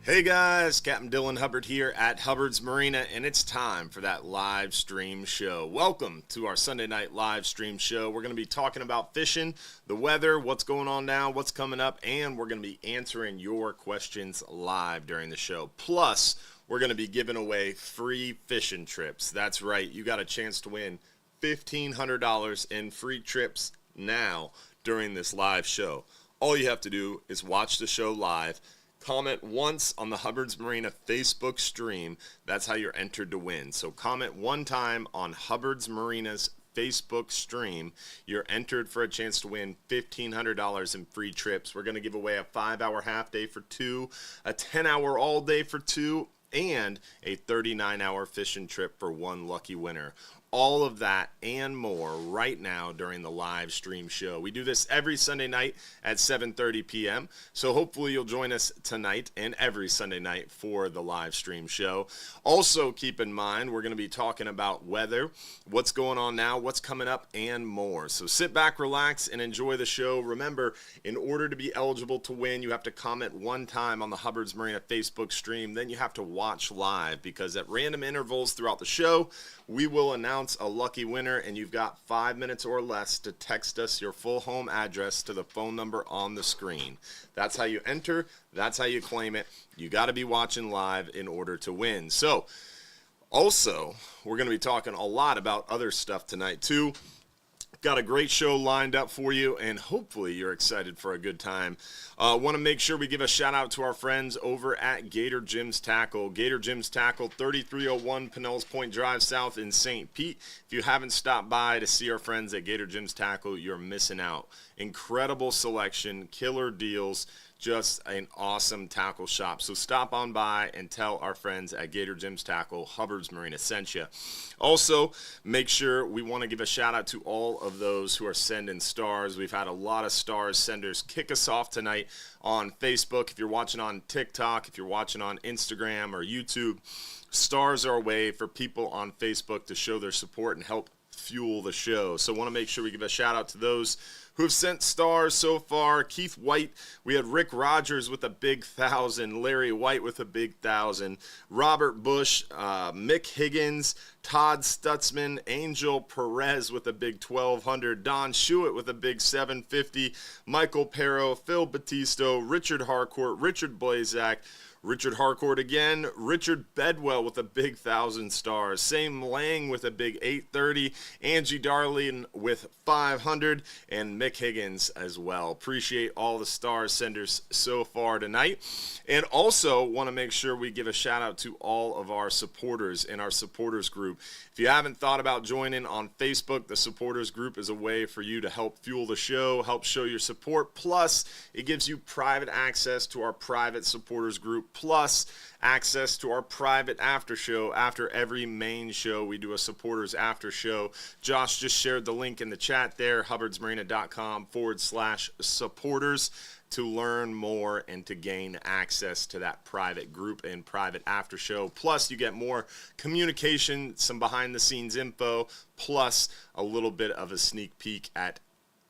Hey guys, Captain Hubbard here at Hubbard's Marina, and it's time for that live stream show. Welcome to our Sunday night live stream show. We're going to be talking about fishing, the weather, what's going on now, what's coming up, and we're going to be answering your questions live during the show. Plus, we're going to be giving away free fishing trips. That's right, you got a chance to win $1,500 in free trips now during this live show. All you have to do is watch the show live. Comment once on the Hubbard's Marina Facebook stream. That's how you're entered to win. So comment one time on Hubbard's Marina's Facebook stream. You're entered for a chance to win $1,500 in free trips. We're going to give away a 5-hour half day for 2, a 10-hour all day for 2, and a 39-hour fishing trip for 1 lucky winner. All of that and more right now during the live stream show. We do this every Sunday night at 7:30 p.m. So hopefully you'll join us tonight and every Sunday night for the live stream show. Also keep in mind we're going to be talking about weather, what's going on now, what's coming up, and more. So sit back, relax, and enjoy the show. Remember, in order to be eligible to win, you have to comment one time on the Hubbard's Marina Facebook stream. Then you have to watch live, because at random intervals throughout the show, we will announce a lucky winner, and you've got 5 minutes or less to text us your full home address to the phone number on the screen. That's how you enter. That's how you claim it. You got to be watching live in order to win. So, also, we're going to be talking a lot about other stuff tonight, too. Got a great show lined up for you, and hopefully you're excited for a good time. Want to make sure we give a shout out to our friends over at Gator Jim's Tackle. Gator Jim's Tackle, 3301 Pinellas Point Drive South in St. Pete. If you haven't stopped by to see our friends at Gator Jim's Tackle, you're missing out. Incredible selection, killer deals, just an awesome tackle shop. So stop on by and tell our friends at Gator Jim's Tackle, Hubbard's Marina sent you. Also, make sure we want to give a shout out to all of those who are sending stars. We've had a lot of stars senders kick us off tonight on Facebook. If you're watching on TikTok, if you're watching on Instagram or YouTube, stars are a way for people on Facebook to show their support and help fuel the show. So I want to make sure we give a shout out to those who have sent stars so far. Keith White, we had Rick Rogers with a big 1,000, Larry White with a big 1,000, Robert Bush, Mick Higgins, Todd Stutzman, Angel Perez with a big 1,200, Don Schuett with a big 750, Michael Perro, Phil Battisto, Richard Harcourt, Richard Blazak, Richard Harcourt again, Richard Bedwell with a big 1,000 stars, Sam Lang with a big 830, Angie Darling with 500, and Mick Higgins as well. Appreciate all the star senders so far tonight. And also want to make sure we give a shout out to all of our supporters in our supporters group. If you haven't thought about joining on Facebook, the supporters group is a way for you to help fuel the show, help show your support. Plus, it gives you private access to our private supporters group, plus access to our private after show. After every main show, we do a supporters after show. Josh just shared the link in the chat there, hubbardsmarina.com/supporters, to learn more and to gain access to that private group and private after show. Plus, you get more communication, some behind the scenes info, plus a little bit of a sneak peek at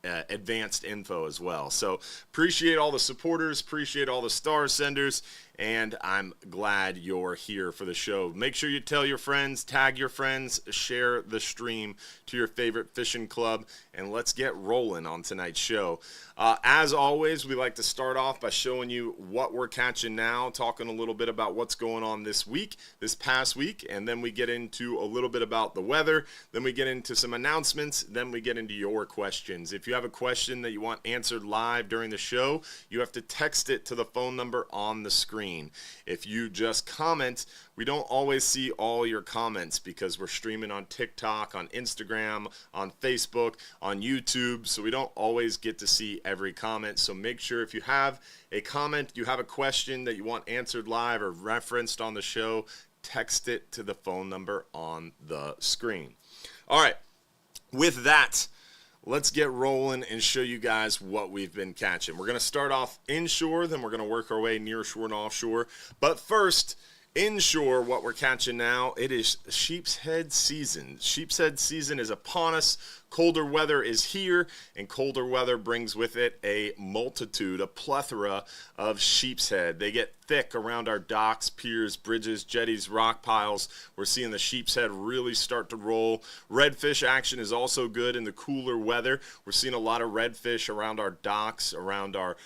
advanced info as well. So appreciate all the supporters, appreciate all the star senders, and I'm glad you're here for the show. Make sure you tell your friends, tag your friends, share the stream to your favorite fishing club, and let's get rolling on tonight's show. As always, we like to start off by showing you what we're catching now, talking a little bit about what's going on this week, this past week, and then we get into a little bit about the weather, then we get into some announcements, then we get into your questions. If you have a question that you want answered live during the show, you have to text it to the phone number on the screen. If you just comment, we don't always see all your comments because we're streaming on TikTok, on Instagram, on Facebook, on YouTube, so we don't always get to see every comment. So make sure if you have a comment, you have a question that you want answered live or referenced on the show, text it to the phone number on the screen. All right, with that, let's get rolling and show you guys what we've been catching. We're going to start off inshore, then we're going to work our way near shore and offshore. But first, Inshore, what we're catching now, it is sheep's head season. Sheep's head season is upon us. Colder weather is here, and colder weather brings with it a plethora of sheep's head. They get thick around our docks, piers, bridges, jetties, rock piles. We're seeing the sheep's head really start to roll. Redfish action is also good in the cooler weather. We're seeing a lot of redfish around our docks, around our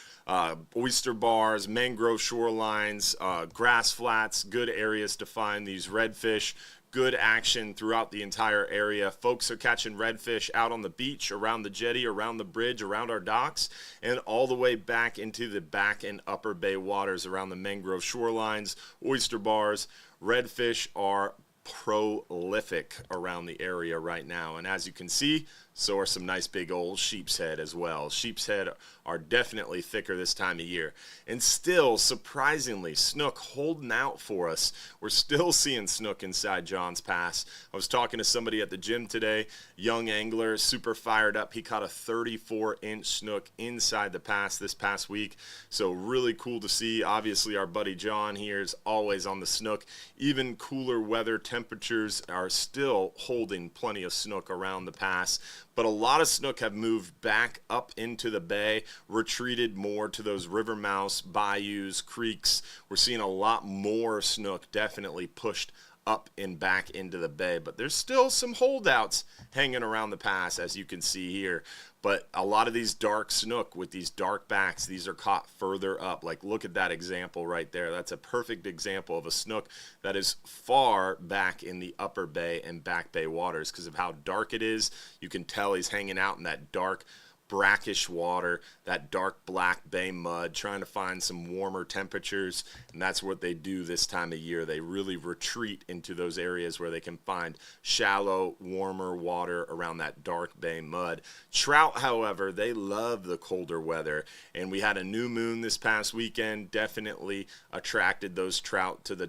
oyster bars, mangrove shorelines, grass flats, good areas to find these redfish. Good action throughout the entire area. Folks are catching redfish out on the beach, around the jetty, around the bridge, around our docks, and all the way back into the back and upper bay waters around the mangrove shorelines, oyster bars. Redfish are prolific around the area right now, and as you can see, so are some nice big old sheep's head as well. Sheep's head are definitely thicker this time of year. And still, surprisingly, snook holding out for us. We're still seeing snook inside Johns Pass. I was talking to somebody at the gym today, young angler, super fired up. He caught a 34-inch snook inside the pass this past week. So really cool to see. Obviously, our buddy John here is always on the snook. Even cooler weather temperatures are still holding plenty of snook around the pass. But a lot of snook have moved back up into the bay, retreated more to those river mouths, bayous, creeks. We're seeing a lot more snook definitely pushed up and back into the bay. But there's still some holdouts hanging around the pass, as you can see here. But a lot of these dark snook with these dark backs, these are caught further up. Like, look at that example right there. That's a perfect example of a snook that is far back in the upper bay and back bay waters because of how dark it is. You can tell he's hanging out in that dark, brackish water, that dark black bay mud, trying to find some warmer temperatures, and that's what they do this time of year. They really retreat into those areas where they can find shallow, warmer water around that dark bay mud. Trout, however, they love the colder weather, and we had a new moon this past weekend, definitely attracted those trout to the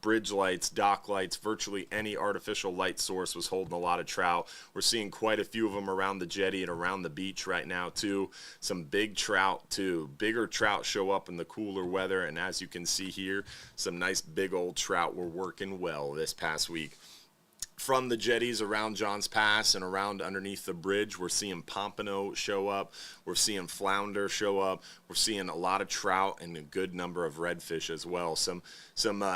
bridge lights, dock lights, virtually any artificial light source was holding a lot of trout. We're seeing quite a few of them around the jetty and around the beach right now too. Some big trout too. Bigger trout show up in the cooler weather, and as you can see here, some nice big old trout were working well this past week. From the jetties around Johns Pass and around underneath the bridge, we're seeing pompano show up. We're seeing flounder show up. We're seeing a lot of trout and a good number of redfish as well. Some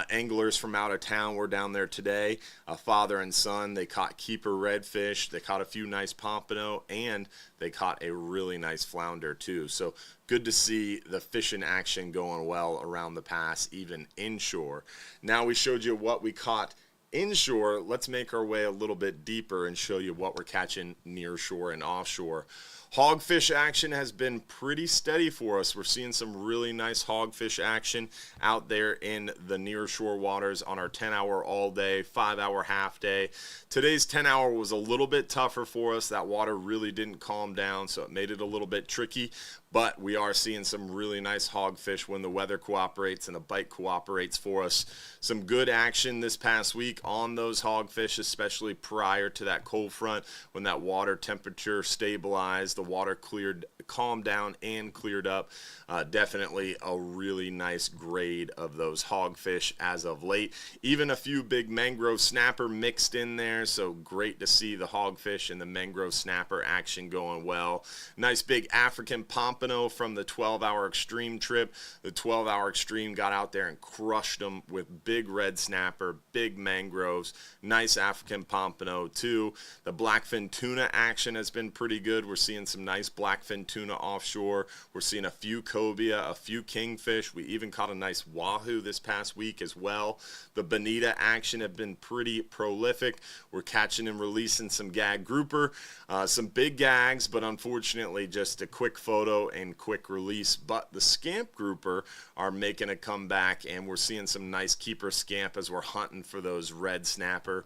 anglers from out of town were down there today. A father and son, they caught keeper redfish. They caught a few nice pompano, and they caught a really nice flounder too. So good to see the fishing action going well around the pass, even inshore. Now we showed you what we caught inshore. Let's make our way a little bit deeper and show you what we're catching near shore and offshore. Hogfish action has been pretty steady for us. We're seeing some really nice hogfish action out there in the near shore waters on our 10-hour all day, 5-hour half day. Today's 10-hour was a little bit tougher for us. That water really didn't calm down, so it made it a little bit tricky. But we are seeing some really nice hogfish when the weather cooperates and the bite cooperates for us. Some good action this past week on those hogfish, especially prior to that cold front when that water temperature stabilized, the water calmed down and cleared up. Definitely a really nice grade of those hogfish as of late. Even a few big mangrove snapper mixed in there, so great to see the hogfish and the mangrove snapper action going well. Nice big African pompano from the 12-hour extreme trip. The 12-hour extreme got out there and crushed them with big red snapper, big mangroves, nice African pompano too. The blackfin tuna action has been pretty good. We're seeing some nice blackfin tuna offshore. We're seeing a few cobia, a few kingfish. We even caught a nice wahoo this past week as well. The bonita action have been pretty prolific. We're catching and releasing some gag grouper, some big gags, but unfortunately just a quick photo and quick release. But the scamp grouper are making a comeback, and we're seeing some nice keeper scamp as we're hunting for those red snapper.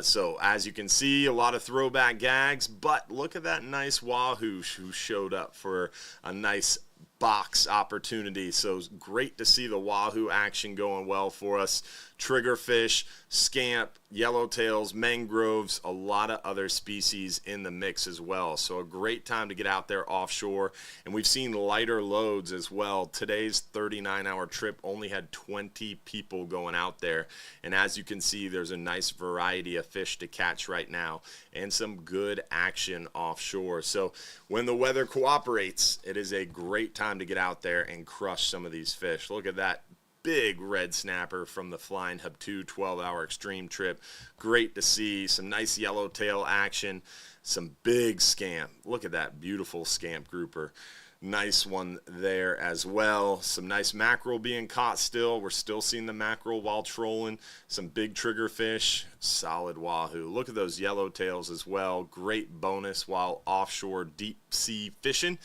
So as you can see, a lot of throwback gags, but look at that nice wahoo who showed up for a nice box opportunity. So great to see the wahoo action going well for us. Triggerfish, scamp, yellowtails, mangroves, a lot of other species in the mix as well. So a great time to get out there offshore. And we've seen lighter loads as well. Today's 39-hour trip only had 20 people going out there. And as you can see, there's a nice variety of fish to catch right now and some good action offshore. So when the weather cooperates, it is a great time to get out there and crush some of these fish. Look at that big red snapper from the Flying Hub 2 12-hour extreme trip. Great to see some nice yellowtail action, some big scamp. Look at that beautiful scamp grouper. Nice one there as well. Some nice mackerel being caught still. We're still seeing the mackerel while trolling. Some big triggerfish, solid wahoo. Look at those yellowtails as well. Great bonus while offshore deep sea fishing.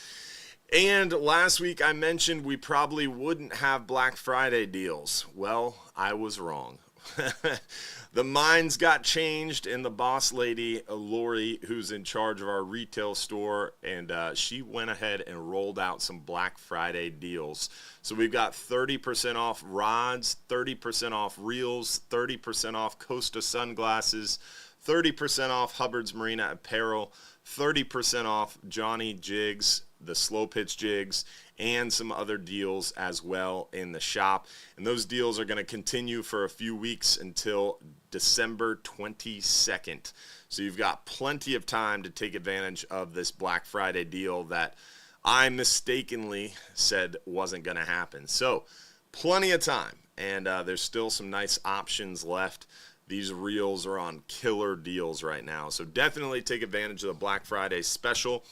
And last week I mentioned we probably wouldn't have Black Friday deals. Well, I was wrong. The minds got changed, and the boss lady, Lori, who's in charge of our retail store, and she went ahead and rolled out some Black Friday deals. So we've got 30% off rods, 30% off reels, 30% off Costa sunglasses, 30% off Hubbard's Marina apparel, 30% off Johnny Jigs, the slow pitch jigs, and some other deals as well in the shop. And those deals are going to continue for a few weeks until December 22nd. So you've got plenty of time to take advantage of this Black Friday deal that I mistakenly said wasn't going to happen. So plenty of time, and there's still some nice options left. These reels are on killer deals right now. So definitely take advantage of the Black Friday special.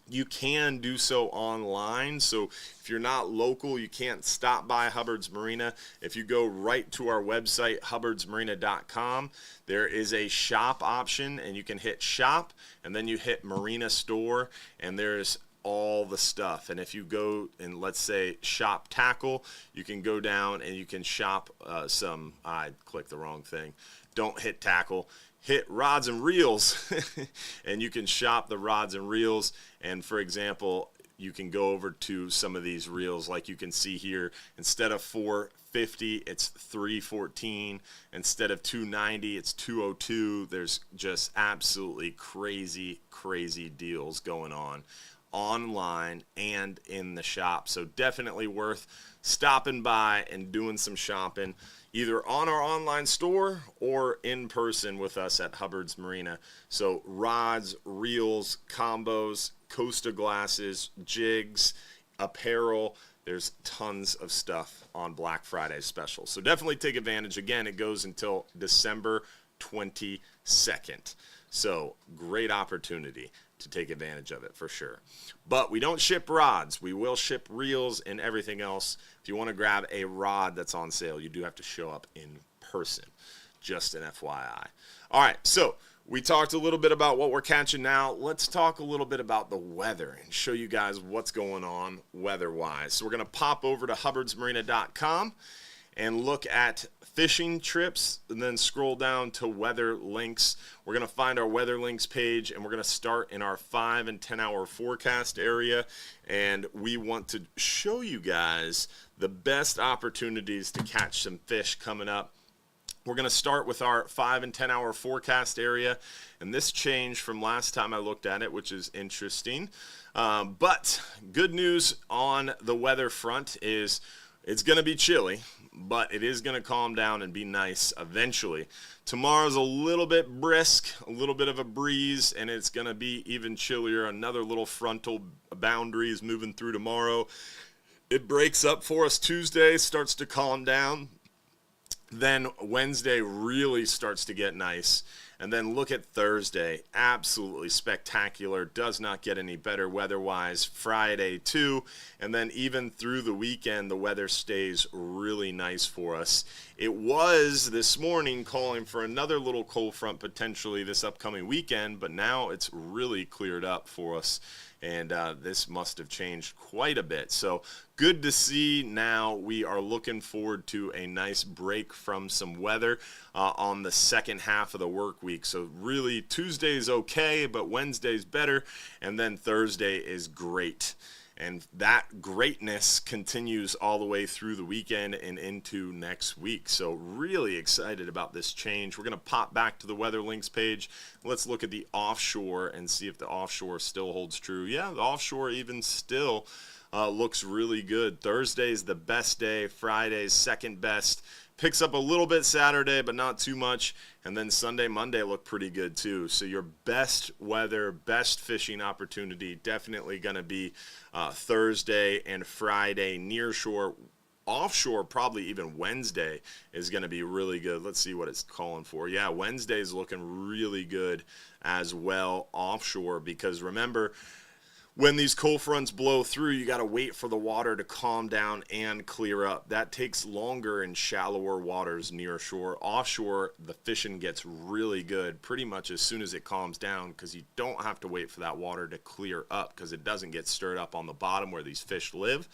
You can do so online. So if you're not local, you can't stop by Hubbard's Marina. If you go right to our website, hubbardsmarina.com, there is a shop option, and you can hit shop, and then you hit Marina store, and there's all the stuff. And if you go and let's say shop tackle, you can go down and you can shop I clicked the wrong thing. Don't hit tackle. Hit rods and reels, and you can shop the rods and reels. And for example, you can go over to some of these reels, like you can see here. Instead of $450, it's $314. Instead of $290, it's $202. There's just absolutely crazy deals going on online and in the shop. So definitely worth stopping by and doing some shopping, either on our online store or in person with us at Hubbard's Marina. So rods, reels, combos, Costa glasses, jigs, apparel, there's tons of stuff on Black Friday special. So definitely take advantage. Again, it goes until December 22nd. So great opportunity to take advantage of it for sure. But we don't ship rods. We will ship reels and everything else. If you want to grab a rod that's on sale, you do have to show up in person. Just an FYI. All right, so we talked a little bit about what we're catching now. Let's talk a little bit about the weather and show you guys what's going on weather-wise. So we're going to pop over to hubbardsmarina.com and look at fishing trips, and then scroll down to weather links. We're going to find our weather links page, and we're going to start in our 5 and 10 hour forecast area. And we want to show you guys the best opportunities to catch some fish coming up. We're going to start with our 5 and 10 hour forecast area. And this changed from last time I looked at it, which is interesting. But good news on the weather front is it's going to be chilly, but it is going to calm down and be nice eventually. Tomorrow's a little bit brisk, a little bit of a breeze, and it's going to be even chillier. Another little frontal boundary is moving through tomorrow. It breaks up for us Tuesday, starts to calm down. Then Wednesday really starts to get nice. And then look at Thursday, absolutely spectacular, does not get any better weather-wise. Friday too, and then even through the weekend, the weather stays really nice for us. It was this morning calling for another little cold front potentially this upcoming weekend, but now it's really cleared up for us. And this must have changed quite a bit. So good to see. Now we are looking forward to a nice break from some weather on the second half of the work week. So really Tuesday is okay, but Wednesday's better. And then Thursday is great. And that greatness continues all the way through the weekend and into next week. So really excited about this change. We're going to pop back to the weather links page. Let's look at the offshore and see if the offshore still holds true. Yeah, the offshore even still looks really good. Thursday's the best day. Friday's second best. Picks up a little bit Saturday, but not too much. And then Sunday, Monday look pretty good too. So your best weather, best fishing opportunity definitely going to be Thursday and Friday near shore. Offshore, probably even Wednesday is going to be really good. Let's see what it's calling for. Yeah, Wednesday's looking really good as well offshore, because remember, when these cold fronts blow through, you got to wait for the water to calm down and clear up. That takes longer in shallower waters near shore. Offshore, the fishing gets really good pretty much as soon as it calms down, because you don't have to wait for that water to clear up, because it doesn't get stirred up on the bottom where these fish live.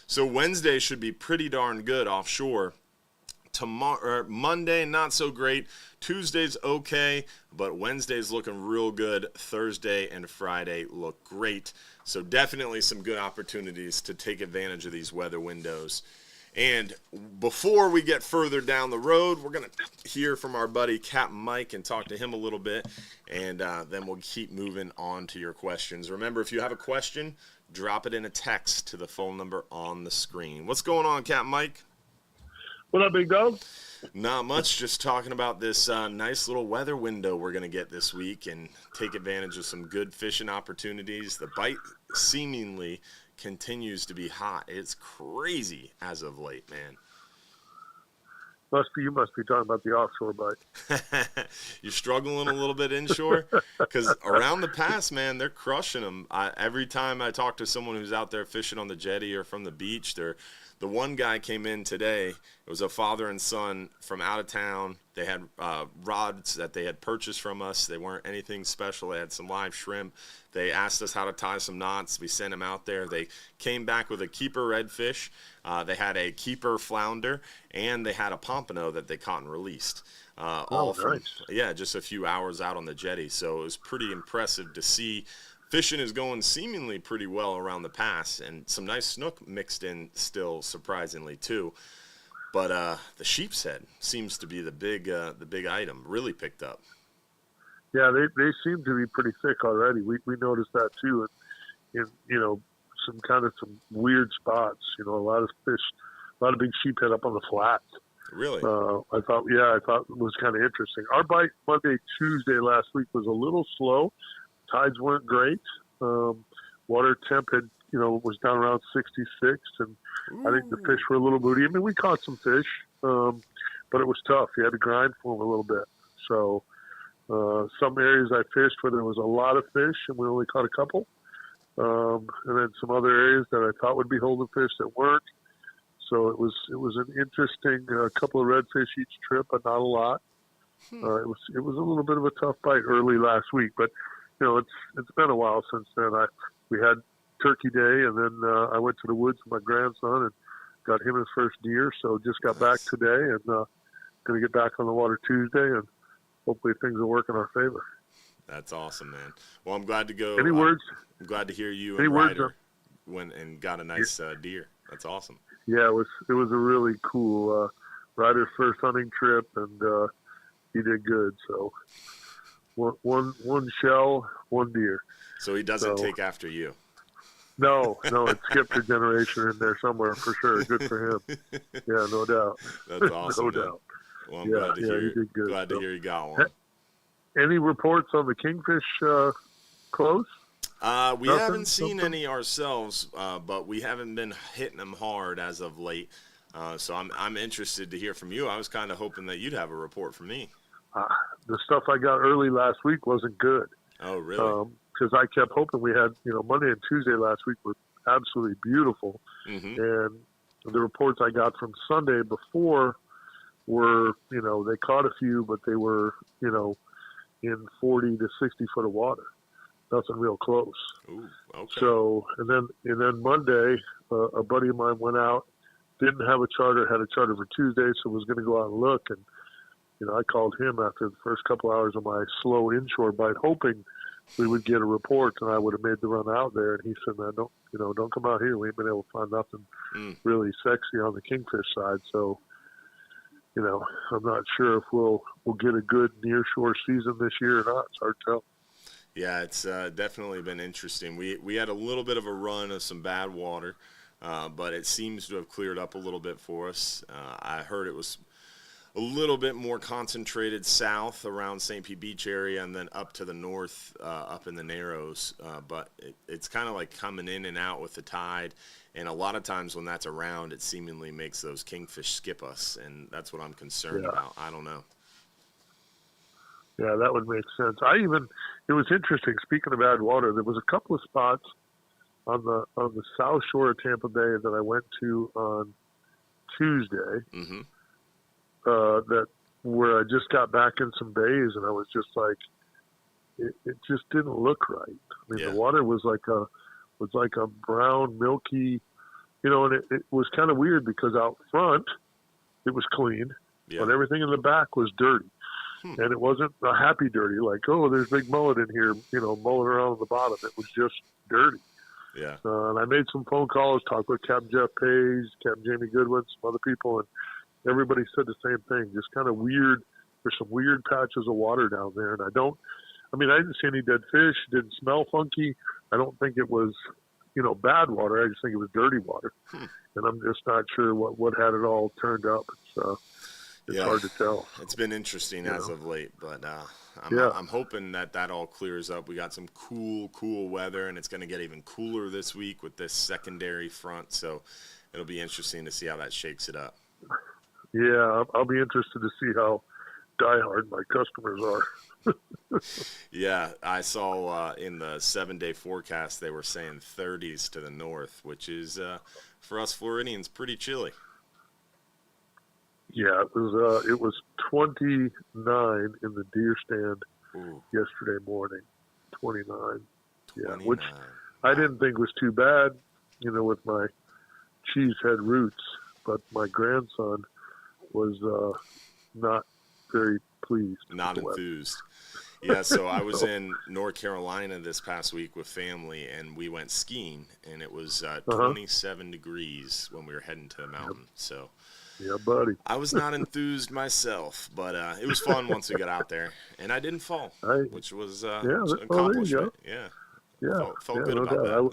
So Wednesday should be pretty darn good offshore. Tomorrow, Monday, not so great. Tuesday's okay, but Wednesday's looking real good. Thursday and Friday look great. So definitely some good opportunities to take advantage of these weather windows. And before we get further down the road, we're going to hear from our buddy Capt Mike and talk to him a little bit, and then we'll keep moving on to your questions. Remember, if you have a question, drop it in a text to the phone number on the screen. What's going on, Capt Mike? What up, big dog? Not much, just talking about this nice little weather window we're going to get this week and take advantage of some good fishing opportunities. The bite seemingly continues to be hot. It's crazy as of late, man. You must be talking about the offshore bite. You're struggling a little bit inshore? Because around the pass, man, they're crushing them. Every time I talk to someone who's out there fishing on the jetty or from the beach, the one guy came in today. It was a father and son from out of town. They had rods that they had purchased from us. They weren't anything special. They had some live shrimp. They asked us how to tie some knots. We sent them out there. They came back with a keeper redfish. They had a keeper flounder, and they had a pompano that they caught and released. Nice. Just a few hours out on the jetty. So it was pretty impressive to see. Fishing is going seemingly pretty well around the pass, and some nice snook mixed in still, surprisingly, too. But the sheep's head seems to be the big item, really picked up. Yeah, they seem to be pretty thick already. We noticed that, too, in some weird spots. A lot of fish, a lot of big sheephead up on the flats. Really? I thought it was kind of interesting. Our bite Monday, Tuesday last week was a little slow. Tides weren't great. Water temp was down around 66, and I think the fish were a little moody. I mean, we caught some fish, but it was tough. You had to grind for them a little bit. So some areas I fished where there was a lot of fish, and we only caught a couple. And then some other areas that I thought would be holding fish that weren't. So it was an interesting couple of redfish each trip, but not a lot. It was a little bit of a tough bite early last week, but it's been a while since then. We had Turkey Day, and then I went to the woods with my grandson and got him his first deer. So just got back today, and going to get back on the water Tuesday, and hopefully things will work in our favor. That's awesome, man. Well, I'm glad to go. Any words? I'm glad to hear you and Ryder went and got a nice deer. That's awesome. Yeah, it was a really cool Ryder's first hunting trip, and he did good. So one shell, one deer. So he doesn't take after you. No, it skipped a generation in there somewhere for sure. Good for him. Yeah, no doubt. That's awesome. No doubt. Well, I'm glad to hear. He did good. Glad to hear you got one. Any reports on the kingfish close? We haven't seen any ourselves, but we haven't been hitting them hard as of late. So I'm interested to hear from you. I was kind of hoping that you'd have a report from me. The stuff I got early last week wasn't good. Oh, really? Because I kept hoping we had, Monday and Tuesday last week were absolutely beautiful. Mm-hmm. And the reports I got from Sunday before were, they caught a few, but they were, in 40 to 60 foot of water. Nothing real close. Ooh, okay. So, and then Monday, a buddy of mine went out, didn't have a charter, had a charter for Tuesday, so was going to go out and look. And, I called him after the first couple hours of my slow inshore bite, hoping we would get a report, and I would have made the run out there. And he said, "Man, don't come out here. We ain't been able to find nothing really sexy on the kingfish side." So, I'm not sure if we'll get a good nearshore season this year or not. It's hard to tell. Yeah, it's definitely been interesting. We had a little bit of a run of some bad water, but it seems to have cleared up a little bit for us. I heard it was a little bit more concentrated south around St. Pete Beach area and then up to the north, up in the Narrows. But it's kind of like coming in and out with the tide. And a lot of times when that's around, it seemingly makes those kingfish skip us. And that's what I'm concerned about. I don't know. Yeah, that would make sense. It was interesting. Speaking of bad water, there was a couple of spots on the south shore of Tampa Bay that I went to on Tuesday. Mm-hmm. That where I just got back in some bays, and I was just like, it just didn't look right. I mean, the water was like a brown, milky, and it was kind of weird because out front it was clean, but everything in the back was dirty. And it wasn't a happy dirty, like, oh, there's big mullet in here, mulling around on the bottom. It was just dirty. Yeah. And I made some phone calls, talked with Capt Jeff Page, Capt Jamie Goodwin, some other people, and everybody said the same thing. Just kind of weird. There's some weird patches of water down there, and I didn't see any dead fish. It didn't smell funky. I don't think it was, bad water. I just think it was dirty water. And I'm just not sure what had it all turned up. It's hard to tell. It's been interesting as of late, but I'm hoping that all clears up. We got some cool weather, and it's going to get even cooler this week with this secondary front. So it'll be interesting to see how that shakes it up. Yeah, I'll be interested to see how diehard my customers are. Yeah, I saw in the 7-day forecast they were saying 30s to the north, which is for us Floridians pretty chilly. Yeah, it was 29 in the deer stand yesterday morning. 29. Yeah, which I didn't think was too bad, with my cheesehead roots, but my grandson was not very pleased. Not enthused. Yeah, so I was in North Carolina this past week with family, and we went skiing, and it was 27 degrees when we were heading to the mountain. So, yeah, buddy. I was not enthused myself, but it was fun once we got out there, and I didn't fall, which was an accomplishment. Felt good about that.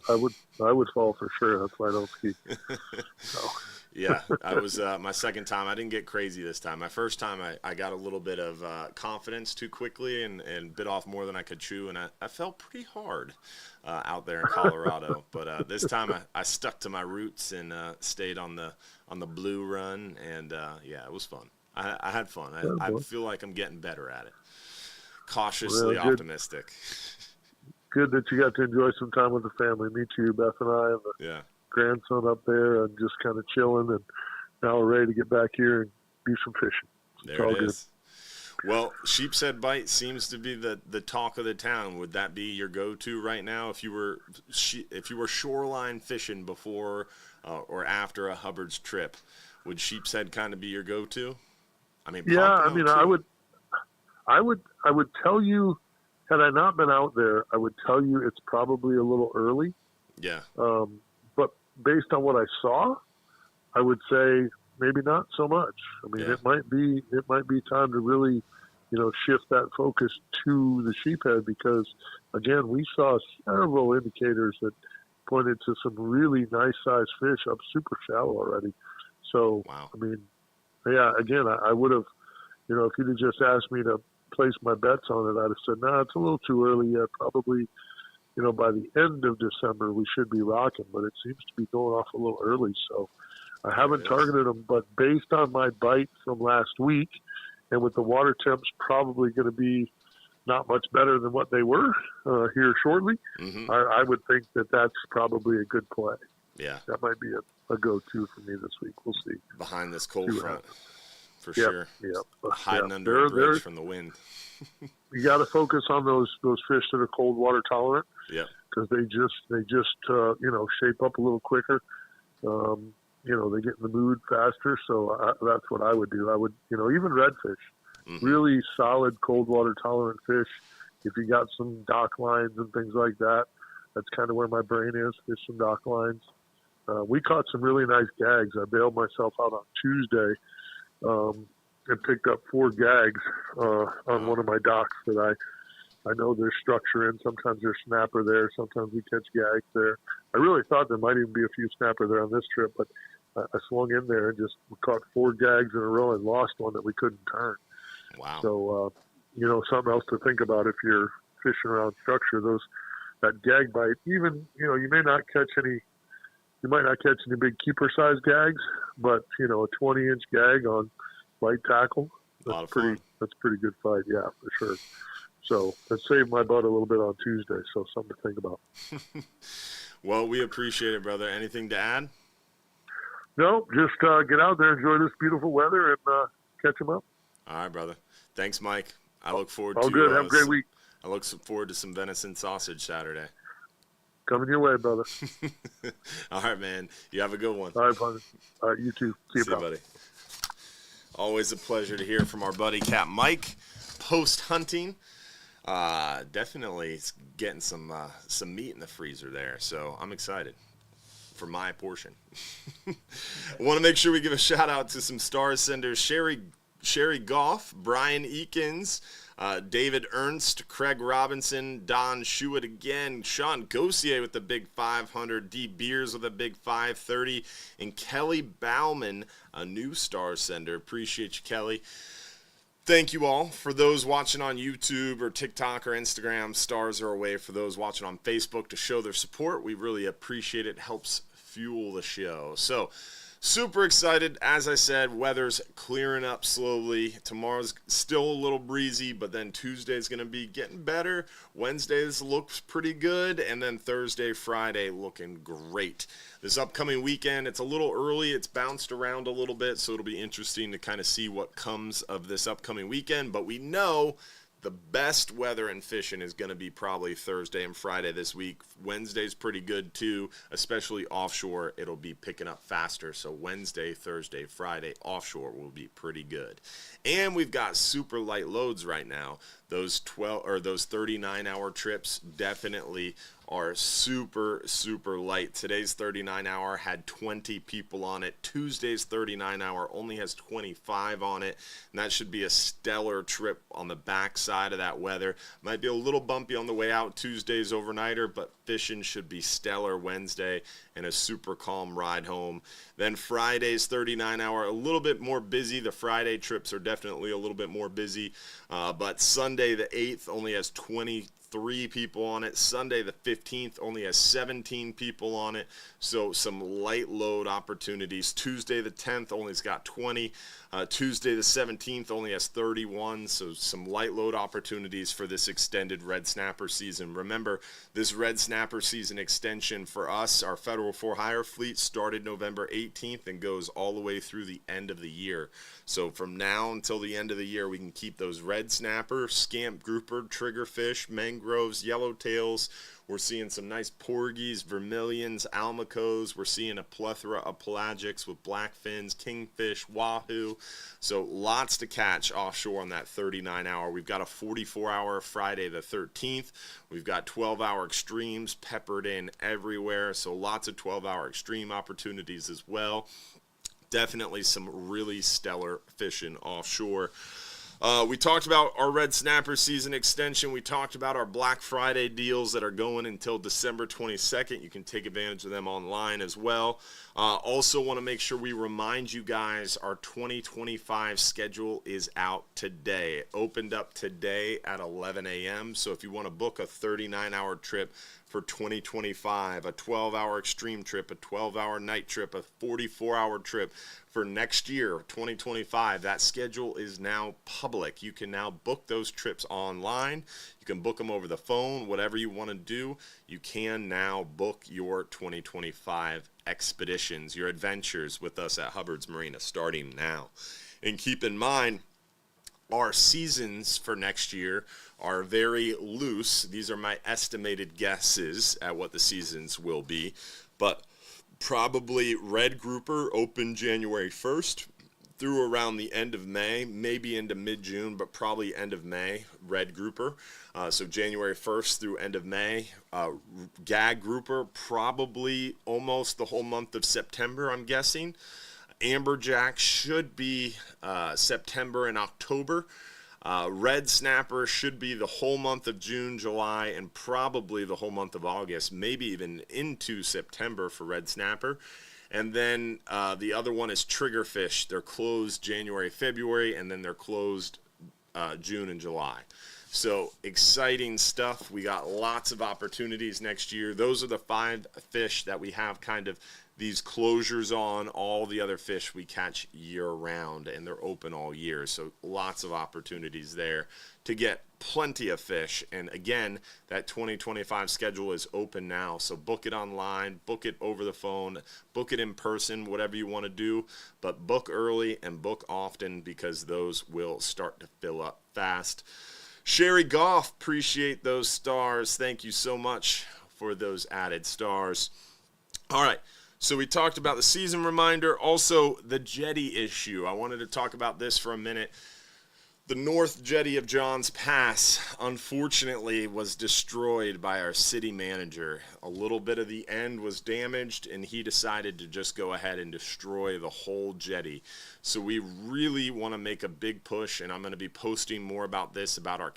I would fall for sure. That's why I don't ski. So. Yeah, I was my second time. I didn't get crazy this time. My first time, I got a little bit of confidence too quickly and bit off more than I could chew, and I fell pretty hard out there in Colorado. But this time, I stuck to my roots and stayed on the blue run, and it was fun. I had fun. I feel like I'm getting better at it. Cautiously optimistic. Good that you got to enjoy some time with the family. Me too, Beth and I, and the grandson up there, and just kind of chilling. And now we're ready to get back here and do some fishing. There it is. Well, sheepshead bite seems to be the talk of the town. Would that be your go-to right now if you were shoreline fishing before or after a Hubbard's trip? Would sheepshead kind of be your go-to? I mean, I would tell you, had I not been out there, I would tell you it's probably a little early. Yeah. But based on what I saw, I would say maybe not so much. I mean, it might be time to really, shift that focus to the sheephead because, again, we saw several indicators that pointed to some really nice sized fish up super shallow already. So, I mean, again, I would have, if you'd have just asked me to place my bets on it, I'd have said, it's a little too early yet. Probably, by the end of December, we should be rocking, but it seems to be going off a little early. So I haven't targeted them, but based on my bite from last week and with the water temps probably going to be not much better than what they were here shortly, I would think that that's probably a good play. Yeah. That might be a go-to for me this week. We'll see. Behind this cold front. For sure. Hiding under a bridge from the wind. You got to focus on those fish that are cold water tolerant. Yeah. Because they just shape up a little quicker. They get in the mood faster. So that's what I would do. I would, even redfish, really solid cold water tolerant fish. if you got some dock lines and things like that, that's kind of where my brain is some dock lines. We caught some really nice gags. I bailed myself out on Tuesday and picked up 4 gags on one of my docks that I know there's structure in. Sometimes there's snapper there. Sometimes we catch gags there. I really thought there might even be a few snapper there on this trip, but I swung in there and just caught 4 gags in a row and lost one that we couldn't turn. Wow. So, something else to think about if you're fishing around structure, that gag bite, even, you might not catch any big keeper size gags, but, a 20-inch gag on light tackle, that's pretty good fight. Yeah, for sure. So that saved my butt a little bit on Tuesday. So something to think about. Well, we appreciate it, brother. Anything to add? No, just get out there, enjoy this beautiful weather, and catch them up. All right, brother. Thanks, Mike. I look forward to. All good. Have a great week. I look forward to some venison sausage Saturday. Coming your way, brother. All right, man. You have a good one. All right, buddy. All right, you too. See you, buddy. Always a pleasure to hear from our buddy Capt Mike. Post hunting, definitely getting some meat in the freezer there. So I'm excited for my portion. I want to make sure we give a shout out to some star senders: Sherry Goff, Brian Eakins, David Ernst, Craig Robinson, Don Schuett again, Sean Gossier with the big 500, D Beers with a big 530, and Kelly Bauman, a new star sender. Appreciate you, Kelly. Thank you all. For those watching on YouTube or TikTok or Instagram, stars are a way for those watching on Facebook to show their support. We really appreciate it. It helps fuel the show. So, super excited. As I said, weather's clearing up slowly. Tomorrow's still a little breezy, but then Tuesday's going to be getting better. Wednesdays looks pretty good, and then Thursday, Friday looking great. This upcoming weekend, it's a little early. It's bounced around a little bit, so it'll be interesting to kind of see what comes of this upcoming weekend. But we know the best weather in fishing is going to be probably Thursday and Friday this week. Wednesday's pretty good too, especially offshore. It'll be picking up faster. So Wednesday, Thursday, Friday, offshore will be pretty good. And we've got super light loads right now. Those 39-hour trips definitely are super, super light. Today's 39-hour had 20 people on it. Tuesday's 39-hour only has 25 on it, and that should be a stellar trip on the backside of that weather. Might be a little bumpy on the way out Tuesday's overnighter, but fishing should be stellar Wednesday and a super calm ride home. Then Friday's 39-hour, a little bit more busy. The Friday trips are definitely a little bit more busy, but Sunday the 8th only has 23 people on it. Sunday the 15th only has 17 people on it, so some light load opportunities. Tuesday the 10th only's got 20. Tuesday the 17th only has 31, so some light load opportunities for this extended red snapper season. Remember, this red snapper season extension for us, our federal for-hire fleet, started November 18th and goes all the way through the end of the year. So from now until the end of the year, we can keep those red snapper, scamp grouper, triggerfish, mangroves, yellowtails. We're seeing some nice porgies, vermilions, almacos. We're seeing a plethora of pelagics with blackfins, kingfish, wahoo. So lots to catch offshore on that 39-hour. We've got a 44-hour Friday the 13th. We've got 12-hour extremes peppered in everywhere. So lots of 12-hour extreme opportunities as well. Definitely some really stellar fishing offshore. We talked about our red snapper season extension. We talked about our Black Friday deals that are going until December 22nd. You can take advantage of them online as well. Also want to make sure we remind you guys our 2025 schedule is out today. It opened up today at 11 a.m. So if you want to book a 39-hour trip for 2025, a 12-hour extreme trip, a 12-hour night trip, a 44-hour trip for next year, 2025, that schedule is now public. You can now book those trips online. You can book them over the phone, whatever you want to do. You can now book your 2025 expeditions, your adventures with us at Hubbard's Marina starting now. And keep in mind, our seasons for next year are very loose. These are my estimated guesses at what the seasons will be, but probably red grouper open January 1st through around the end of May, maybe into mid-June, but probably end of May, red grouper. So January 1st through end of May. Gag grouper, probably almost the whole month of September, I'm guessing. Amberjack should be September and October. Red snapper should be the whole month of June, July, and probably the whole month of August, maybe even into September for red snapper. And then the other one is triggerfish. They're closed January, February, and then they're closed June and July. So exciting stuff. We got lots of opportunities next year. Those are the 5 fish that we have kind of these closures on. All the other fish we catch year round, and they're open all year. So lots of opportunities there to get plenty of fish. And again, that 2025 schedule is open now. So book it online, book it over the phone, book it in person, whatever you want to do. But book early and book often, because those will start to fill up fast. Sherry Goff, appreciate those stars. Thank you so much for those added stars. All right. So we talked about the season reminder, also the jetty issue. I wanted to talk about this for a minute. The North Jetty of Johns Pass, unfortunately, was destroyed by our city manager. A little bit of the end was damaged, and he decided to just go ahead and destroy the whole jetty. So we really want to make a big push, and I'm going to be posting more about this about our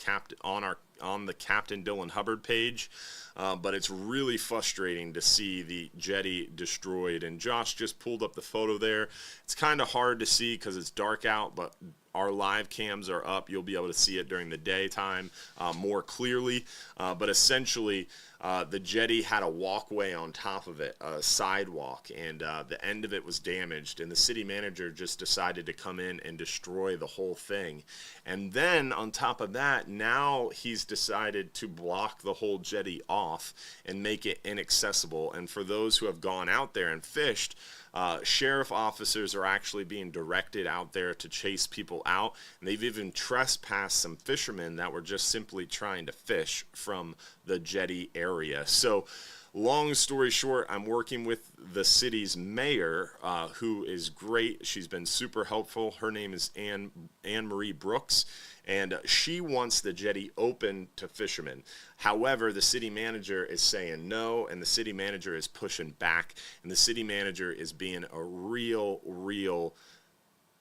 on the Captain Dylan Hubbard page. But it's really frustrating to see the jetty destroyed. And Josh just pulled up the photo there. It's kind of hard to see because it's dark out, but our live cams are up. You'll be able to see it during the daytime more clearly. But essentially, the jetty had a walkway on top of it, a sidewalk, and the end of it was damaged. And the city manager just decided to come in and destroy the whole thing. And then on top of that, now he's decided to block the whole jetty off and make it inaccessible. And for those who have gone out there and fished, sheriff officers are actually being directed out there to chase people out, and they've even trespassed some fishermen that were just simply trying to fish from the jetty area. So long story short, I'm working with the city's mayor, who is great. She's been super helpful. Her name is Anne Marie Brooks, and she wants the jetty open to fishermen. However, the city manager is saying no, and the city manager is pushing back, and the city manager is being a real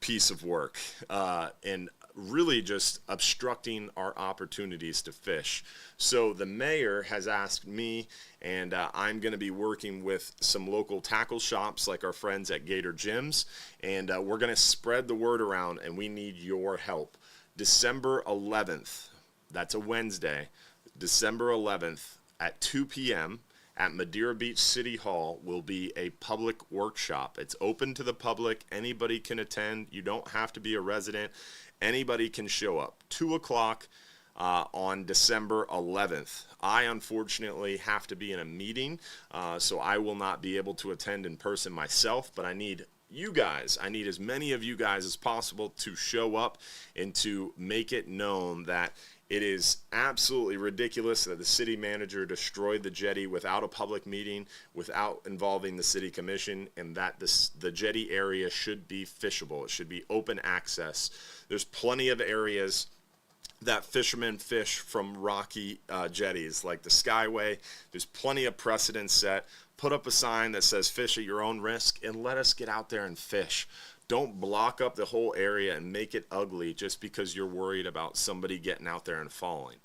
piece of work, and really just obstructing our opportunities to fish. So the mayor has asked me, and I'm going to be working with some local tackle shops like our friends at Gator Gyms, and we're going to spread the word around, and we need your help. December 11th, that's a Wednesday, December 11th at 2 p.m. at Madeira Beach City Hall will be a public workshop. It's open to the public. Anybody can attend. You don't have to be a resident. Anybody can show up. 2 o'clock on December 11th. I unfortunately have to be in a meeting, so I will not be able to attend in person myself, but I need you guys. I need as many of you guys as possible to show up and to make it known that it is absolutely ridiculous that the city manager destroyed the jetty without a public meeting, without involving the city commission, and that the jetty area should be fishable. It should be open access. There's plenty of areas that fishermen fish from rocky jetties, like the Skyway. There's plenty of precedent set. Put up a sign that says fish at your own risk, and let us get out there and fish. Don't block up the whole area and make it ugly just because you're worried about somebody getting out there and falling.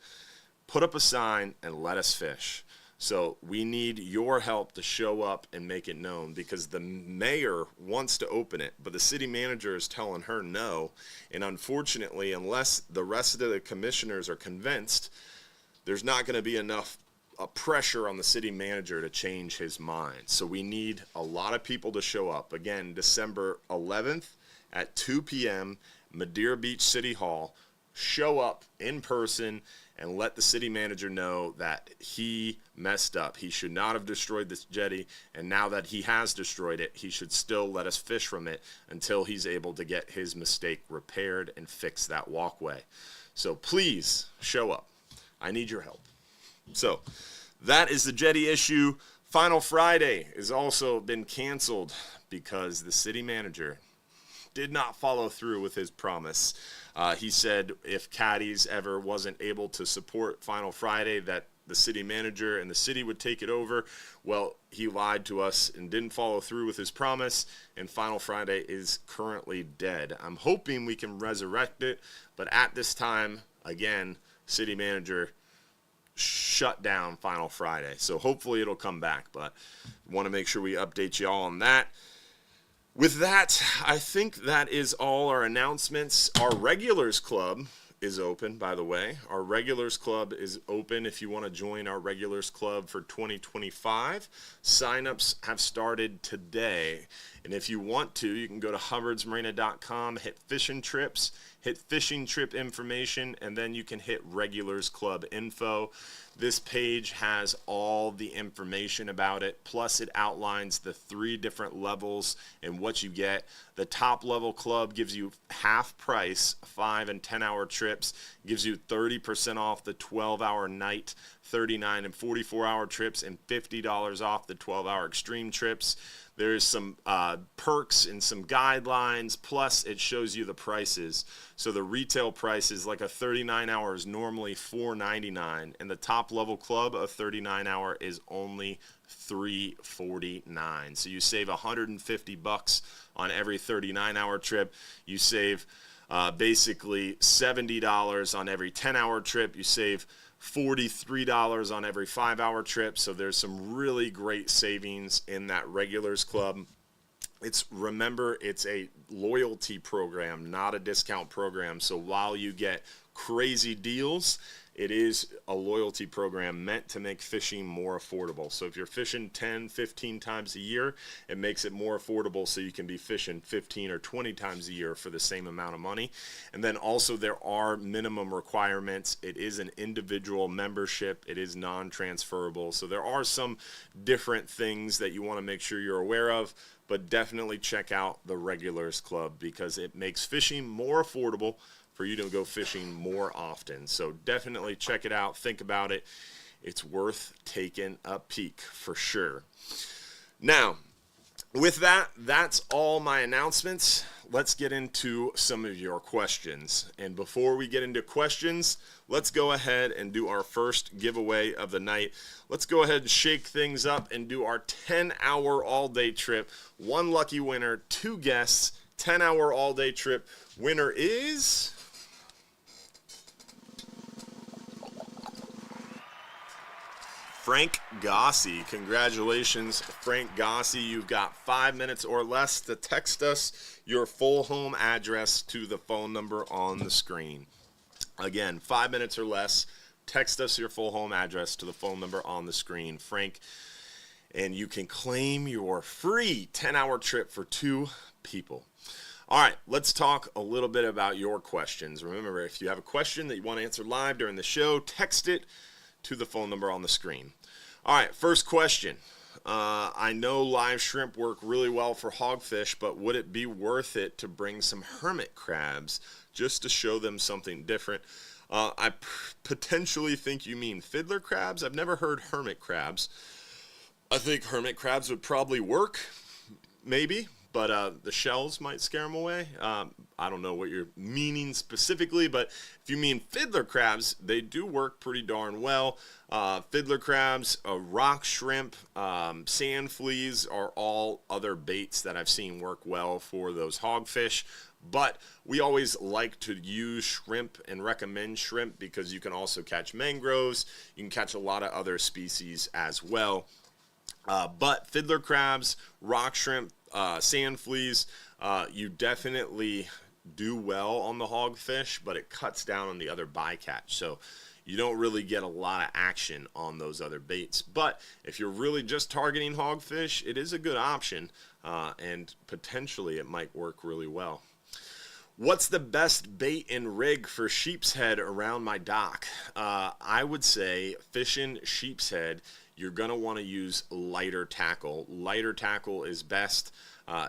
Put up a sign and let us fish. So we need your help to show up and make it known, because the mayor wants to open it, but the city manager is telling her no. And unfortunately, unless the rest of the commissioners are convinced, there's not going to be enough pressure on the city manager to change his mind. So we need a lot of people to show up. Again, December 11th at 2 p.m., Madeira Beach City Hall. Show up in person and let the city manager know that he messed up. He should not have destroyed this jetty, and now that he has destroyed it, he should still let us fish from it until he's able to get his mistake repaired and fix that walkway. So please show up. I need your help. So that is the jetty issue. Final Friday has also been canceled because the city manager did not follow through with his promise. He said if Caddies ever wasn't able to support Final Friday, that the city manager and the city would take it over. Well, he lied to us and didn't follow through with his promise, and Final Friday is currently dead. I'm hoping we can resurrect it, but at this time, again, city manager shut down Final Friday. So hopefully it'll come back, but want to make sure we update you all on that. With that, I think that is all our announcements. Our Regulars Club is open, by the way. Our Regulars Club is open if you want to join our Regulars Club for 2025. Signups have started today. And if you want to, you can go to hubbardsmarina.com, hit fishing trips, hit fishing trip information, and then you can hit Regulars Club info. This page has all the information about it, plus it outlines the 3 different levels and what you get. The top level club gives you half price 5 and 10 hour trips, gives you 30% off the 12-hour night, 39 and 44-hour trips, and $50 off the 12-hour extreme trips. There's some perks and some guidelines, plus it shows you the prices. So the retail price is like a 39-hour is normally $4.99, and the top level club, a 39-hour is only $3.49. So you save $150 on every 39-hour trip. You save basically $70 on every 10-hour trip. You save $43 on every 5-hour trip. So there's some really great savings in that Regulars Club. Remember, it's a loyalty program, not a discount program. So while you get crazy deals, it is a loyalty program meant to make fishing more affordable. So if you're fishing 10, 15 times a year, it makes it more affordable so you can be fishing 15 or 20 times a year for the same amount of money. And then also there are minimum requirements. It is an individual membership. It is non-transferable. So there are some different things that you want to make sure you're aware of, but definitely check out the Regulars Club because it makes fishing more affordable for you to go fishing more often. So definitely check it out. Think about it. It's worth taking a peek for sure. Now, with that, that's all my announcements. Let's get into some of your questions. And before we get into questions, let's go ahead and do our first giveaway of the night. Let's go ahead and shake things up and do our 10-hour all-day trip. 1 lucky winner, 2 guests, 10-hour all-day trip. Winner is Frank Gossi. Congratulations, Frank Gossi. You've got 5 minutes or less to text us your full home address to the phone number on the screen. Again, 5 minutes or less, text us your full home address to the phone number on the screen, Frank, and you can claim your free 10-hour trip for 2 people. All right, let's talk a little bit about your questions. Remember, if you have a question that you want to answer live during the show, text it to the phone number on the screen. All right, first question. I know live shrimp work really well for hogfish, but would it be worth it to bring some hermit crabs just to show them something different? I potentially think you mean fiddler crabs. I've never heard hermit crabs. I think hermit crabs would probably work, maybe, but the shells might scare them away. I don't know what you're meaning specifically, but if you mean fiddler crabs, they do work pretty darn well. Fiddler crabs, rock shrimp, sand fleas are all other baits that I've seen work well for those hogfish. But we always like to use shrimp and recommend shrimp because you can also catch mangroves. You can catch a lot of other species as well. But fiddler crabs, rock shrimp, sand fleas, you definitely do well on the hogfish, but it cuts down on the other bycatch. So you don't really get a lot of action on those other baits. But if you're really just targeting hogfish, it is a good option, and potentially it might work really well. What's the best bait and rig for sheep's head around my dock? I would say fishing sheep's head, you're going to want to use lighter tackle. Lighter tackle is best.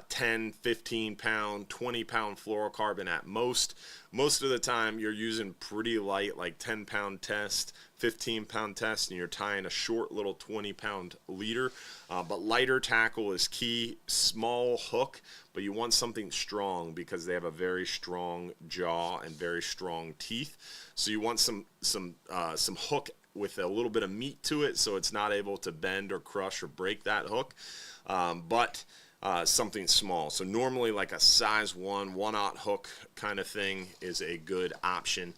10, 15 pound, 20 pound fluorocarbon at most. Most of the time you're using pretty light, like 10 pound test, 15 pound test, and you're tying a short little 20 pound leader. But lighter tackle is key. Small hook, but you want something strong because they have a very strong jaw and very strong teeth. So you want some hook with a little bit of meat to it, so it's not able to bend or crush or break that hook. But something small. So normally like a size 1/0 hook kind of thing is a good option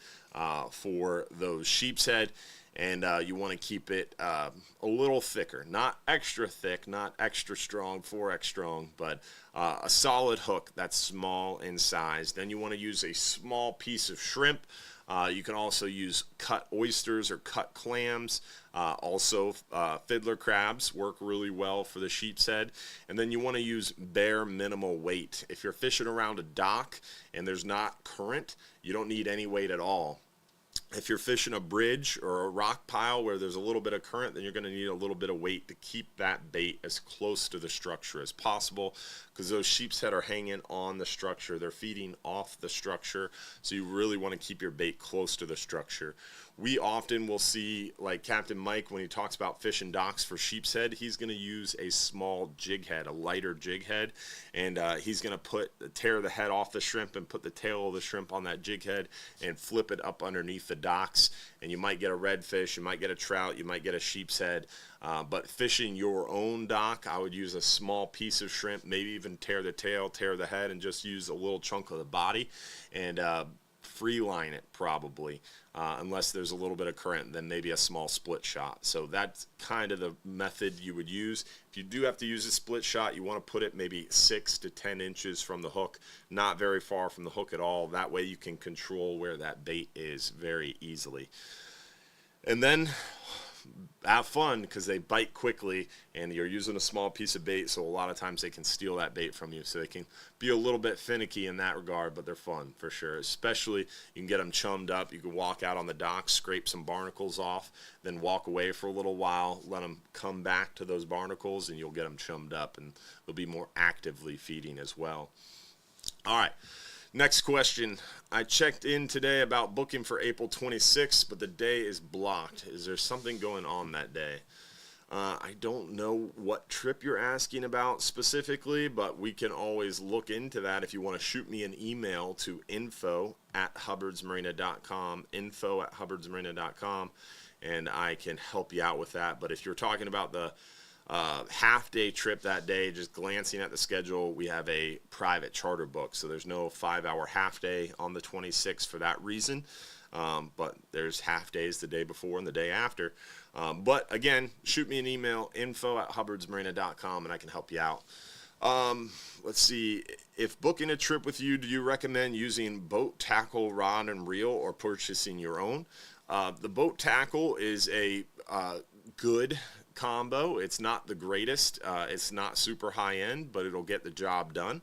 for those sheep's head. And you want to keep it a little thicker, not extra thick, not extra strong, 4x strong, but a solid hook that's small in size. Then you want to use a small piece of shrimp. You can also use cut oysters or cut clams. Also, fiddler crabs work really well for the sheep's head. And then you want to use bare minimal weight. If you're fishing around a dock and there's not current, you don't need any weight at all. If you're fishing a bridge or a rock pile where there's a little bit of current, then you're going to need a little bit of weight to keep that bait as close to the structure as possible, because those sheep's head are hanging on the structure. They're feeding off the structure, so you really want to keep your bait close to the structure. We often will see, like Captain Mike, when he talks about fishing docks for sheep's head, he's going to use a small jig head, a lighter jig head, and he's going to tear the head off the shrimp and put the tail of the shrimp on that jig head and flip it up underneath the docks. And you might get a redfish, you might get a trout, you might get a sheep's head. But fishing your own dock, I would use a small piece of shrimp, maybe even tear the tail, tear the head, and just use a little chunk of the body and free line it probably. Unless there's a little bit of current, then maybe a small split shot. So that's kind of the method you would use. If you do have to use a split shot, you want to put it maybe 6 to 10 inches from the hook, not very far from the hook at all. That way you can control where that bait is very easily. And then have fun, because they bite quickly and you're using a small piece of bait, so a lot of times they can steal that bait from you. So they can be a little bit finicky in that regard, but they're fun for sure. Especially you can get them chummed up. You can walk out on the dock, scrape some barnacles off, then walk away for a little while, let them come back to those barnacles, and you'll get them chummed up, and they'll be more actively feeding as well. All right. Next question. I checked in today about booking for April 26th, but the day is blocked. Is there something going on that day? I don't know what trip you're asking about specifically, but we can always look into that. If you want to shoot me an email to info@hubbardsmarina.com, info@hubbardsmarina.com, and I can help you out with that. But if you're talking about the half-day trip that day, just glancing at the schedule, we have a private charter book, so there's no 5-hour half-day on the 26th for that reason, but there's half-days the day before and the day after. But again, shoot me an email, info@hubbardsmarina.com, and I can help you out. Let's see, if booking a trip with you, do you recommend using boat tackle, rod, and reel, or purchasing your own? The boat tackle is a good combo. It's not the greatest. It's not super high end, but it'll get the job done.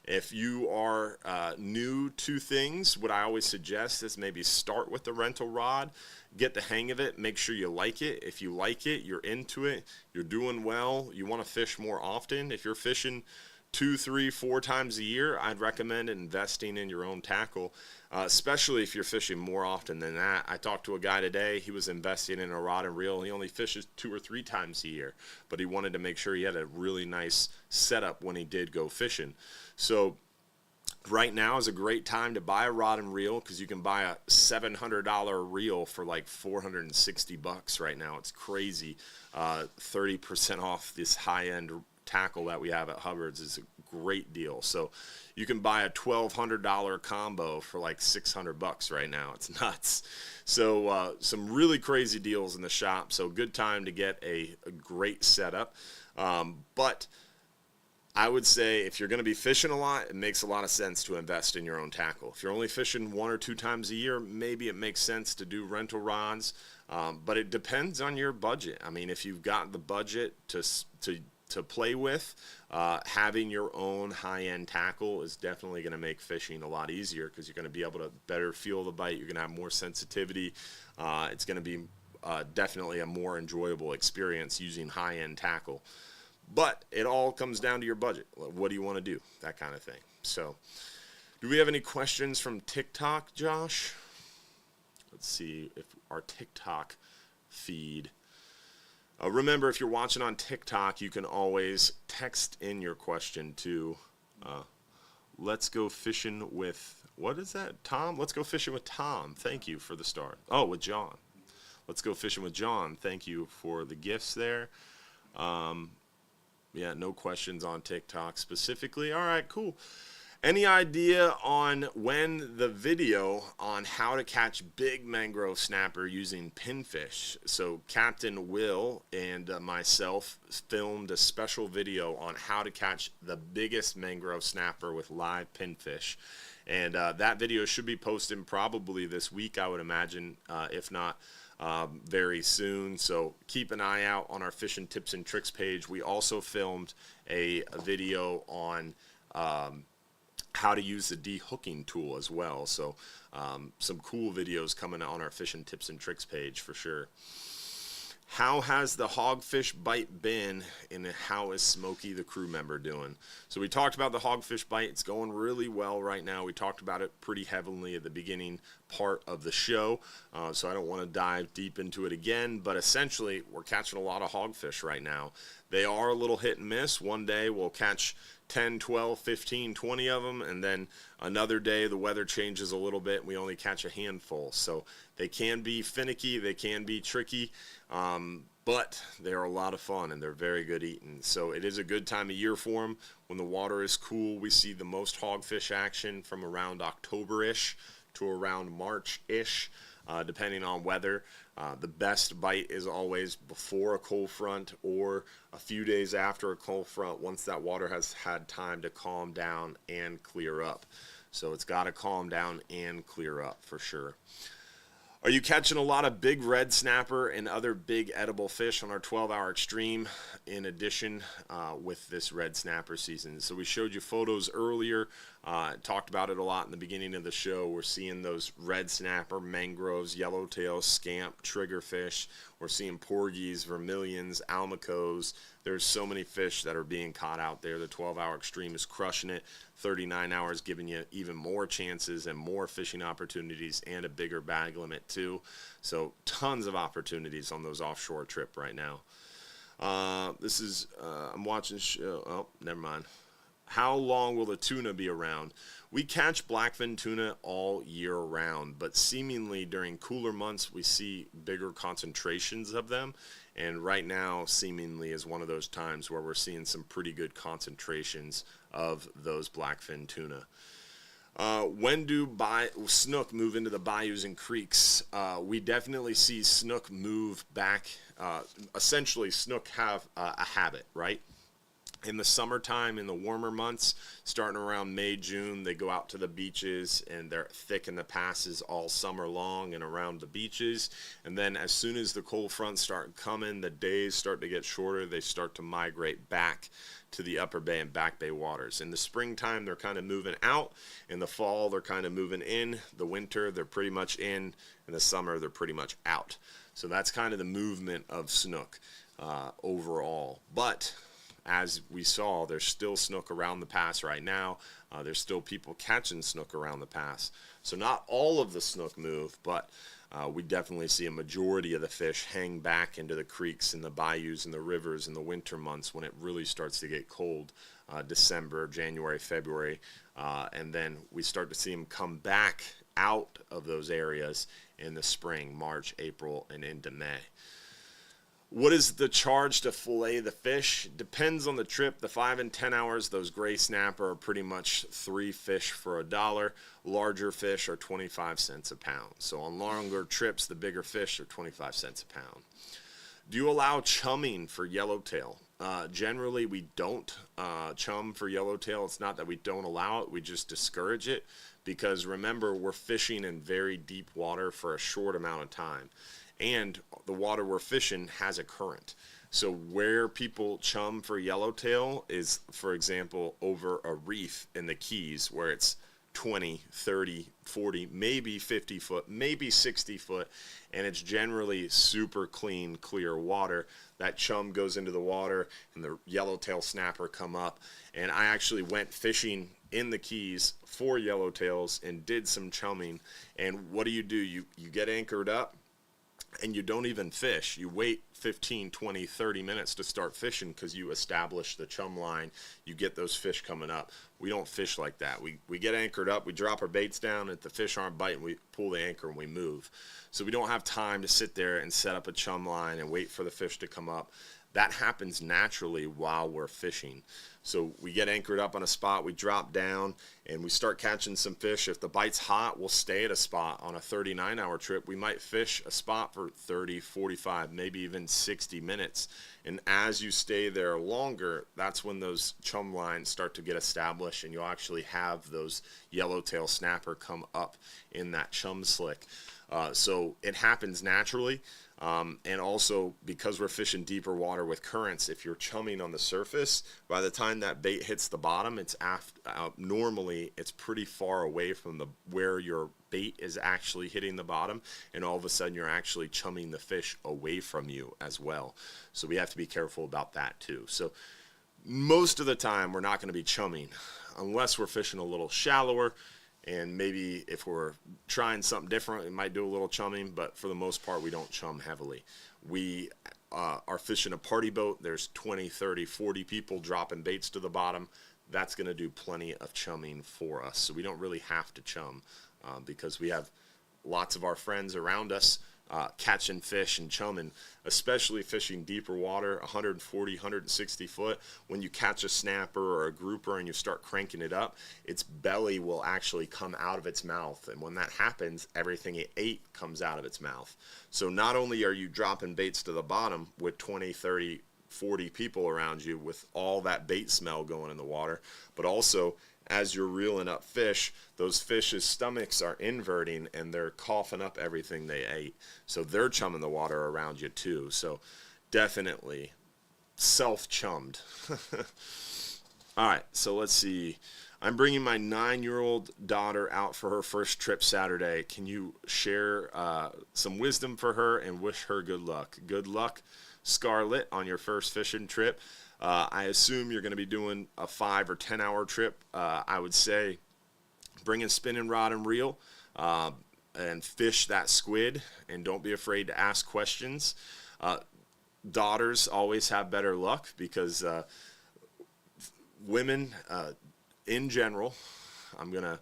If you are new to things, what I always suggest is maybe start with the rental rod, get the hang of it, make sure you like it. If you like it, you're into it, you're doing well, you want to fish more often. If you're fishing 2, 3, 4 times a year, I'd recommend investing in your own tackle, especially if you're fishing more often than that. I talked to a guy today, he was investing in a rod and reel. He only fishes 2 or 3 times a year, but he wanted to make sure he had a really nice setup when he did go fishing. So right now is a great time to buy a rod and reel, because you can buy a $700 reel for like $460 right now. It's crazy. 30% off this high-end tackle that we have at Hubbard's is a great deal. So you can buy a $1,200 combo for like $600 right now. It's nuts. So some really crazy deals in the shop. So good time to get a great setup. But I would say if you're going to be fishing a lot, it makes a lot of sense to invest in your own tackle. If you're only fishing 1 or 2 times a year, maybe it makes sense to do rental rods. But it depends on your budget. I mean, if you've got the budget to play with, having your own high-end tackle is definitely going to make fishing a lot easier, because you're going to be able to better feel the bite. You're going to have more sensitivity. It's going to be definitely a more enjoyable experience using high-end tackle. But it all comes down to your budget. What do you want to do? That kind of thing. So, do we have any questions from TikTok, Josh? Let's see if our TikTok feed. Remember, if you're watching on TikTok, you can always text in your question to Let's Go Fishing with, what is that, Tom? Let's Go Fishing with Tom. Thank you for the start. Oh, with John. Let's Go Fishing with John. Thank you for the gifts there. Yeah, no questions on TikTok specifically. All right, cool. Any idea on when the video on how to catch big mangrove snapper using pinfish? So Captain Will and myself filmed a special video on how to catch the biggest mangrove snapper with live pinfish. And that video should be posted probably this week, I would imagine, if not very soon. So keep an eye out on our fishing tips and tricks page. We also filmed a video on how to use the de-hooking tool as well. So some cool videos coming on our fishing tips and tricks page for sure. How has the hogfish bite been, and how is Smokey, the crew member, doing? So we talked about the hogfish bite. It's going really well right now. We talked about it pretty heavily at the beginning part of the show, so I don't want to dive deep into it again, but essentially we're catching a lot of hogfish right now. They are a little hit and miss. One day we'll catch 10, 12, 15, 20 of them, and then another day the weather changes a little bit and we only catch a handful. So they can be finicky, they can be tricky, but they're a lot of fun and they're very good eating. So it is a good time of year for them. When the water is cool, we see the most hogfish action from around October-ish to around March-ish, depending on weather. The best bite is always before a cold front or a few days after a cold front, once that water has had time to calm down and clear up. So it's got to calm down and clear up for sure. Are you catching a lot of big red snapper and other big edible fish on our 12-hour extreme in addition with this red snapper season? So we showed you photos earlier, talked about it a lot in the beginning of the show. We're seeing those red snapper, mangroves, yellowtail, scamp, triggerfish. We're seeing porgies, vermilions, almacos. There's so many fish that are being caught out there. The 12-hour extreme is crushing it. 39 hours giving you even more chances and more fishing opportunities and a bigger bag limit too. So tons of opportunities on those offshore trip right now. This is, I'm watching, oh, never mind. How long will the tuna be around? We catch blackfin tuna all year round, but seemingly during cooler months we see bigger concentrations of them. And right now seemingly is one of those times where we're seeing some pretty good concentrations of those blackfin tuna. When do snook move into the bayous and creeks? We definitely see snook move back. Essentially, snook have a habit, right? In the summertime, in the warmer months, starting around May, June, they go out to the beaches and they're thick in the passes all summer long and around the beaches. And then as soon as the cold fronts start coming, the days start to get shorter, they start to migrate back to the upper bay and back bay waters. In the springtime, they're kind of moving out. In the fall, they're kind of moving in. The winter, they're pretty much in. In the summer, they're pretty much out. So that's kind of the movement of snook overall. But as we saw, there's still snook around the pass right now. There's still people catching snook around the pass. So not all of the snook move, but we definitely see a majority of the fish hang back into the creeks and the bayous and the rivers in the winter months when it really starts to get cold, December, January, February. And then we start to see them come back out of those areas in the spring, March, April, and into May. What is the charge to fillet the fish? Depends on the trip. The 5 and 10 hours, those gray snapper are pretty much 3 fish for $1. Larger fish are 25 cents a pound. So on longer trips, the bigger fish are 25 cents a pound. Do you allow chumming for yellowtail? Generally, we don't chum for yellowtail. It's not that we don't allow it. We just discourage it because, remember, we're fishing in very deep water for a short amount of time. And the water we're fishing has a current. So where people chum for yellowtail is, for example, over a reef in the Keys where it's 20, 30, 40, maybe 50 foot, maybe 60 foot, and it's generally super clean, clear water. That chum goes into the water and the yellowtail snapper come up. And I actually went fishing in the Keys for yellowtails and did some chumming. And what do? You get anchored up and you don't even fish. You wait 15, 20, 30 minutes to start fishing because you establish the chum line. You get those fish coming up. We don't fish like that. We get anchored up, we drop our baits down, and if the fish aren't biting, we pull the anchor and we move. So we don't have time to sit there and set up a chum line and wait for the fish to come up. That happens naturally while we're fishing. So we get anchored up on a spot, we drop down, and we start catching some fish. If the bite's hot, we'll stay at a spot. On a 39-hour trip, we might fish a spot for 30, 45, maybe even 60 minutes. And as you stay there longer, that's when those chum lines start to get established, and you'll actually have those yellowtail snapper come up in that chum slick. So it happens naturally. And also, because we're fishing deeper water with currents, if you're chumming on the surface, by the time that bait hits the bottom, it's normally it's pretty far away from where your bait is actually hitting the bottom, and all of a sudden you're actually chumming the fish away from you as well. So we have to be careful about that too. So most of the time we're not going to be chumming unless we're fishing a little shallower. And maybe if we're trying something different, we might do a little chumming, but for the most part, we don't chum heavily. We are fishing a party boat. There's 20, 30, 40 people dropping baits to the bottom. That's going to do plenty of chumming for us. So we don't really have to chum because we have lots of our friends around us catching fish and chumming, especially fishing deeper water, 140, 160 foot. When you catch a snapper or a grouper and you start cranking it up, its belly will actually come out of its mouth. And when that happens, everything it ate comes out of its mouth. So not only are you dropping baits to the bottom with 20, 30, 40 people around you with all that bait smell going in the water, but also as you're reeling up fish, those fish's stomachs are inverting and they're coughing up everything they ate. So they're chumming the water around you too. So definitely self-chummed. All right, so let's see. I'm bringing my 9-year-old daughter out for her first trip Saturday. Can you share some wisdom for her and wish her good luck? Good luck, Scarlett, on your first fishing trip. I assume you're going to be doing a 5 or 10 hour trip. I would say bring a spinning rod and reel and fish that squid, and don't be afraid to ask questions. Daughters always have better luck because women in general, I'm going to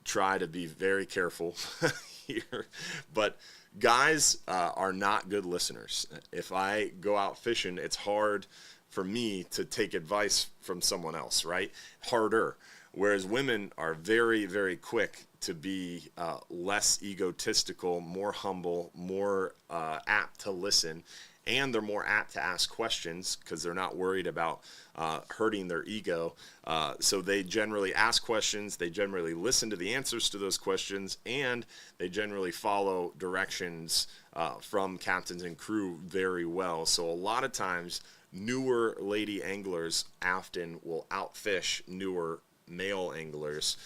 try to be very careful here, but guys are not good listeners. If I go out fishing, it's hard for me to take advice from someone else, right? Harder. Whereas women are very, very quick to be less egotistical, more humble, more apt to listen, and they're more apt to ask questions because they're not worried about hurting their ego. So they generally ask questions, they generally listen to the answers to those questions, and they generally follow directions from captains and crew very well. So a lot of times, newer lady anglers often will outfish newer male anglers.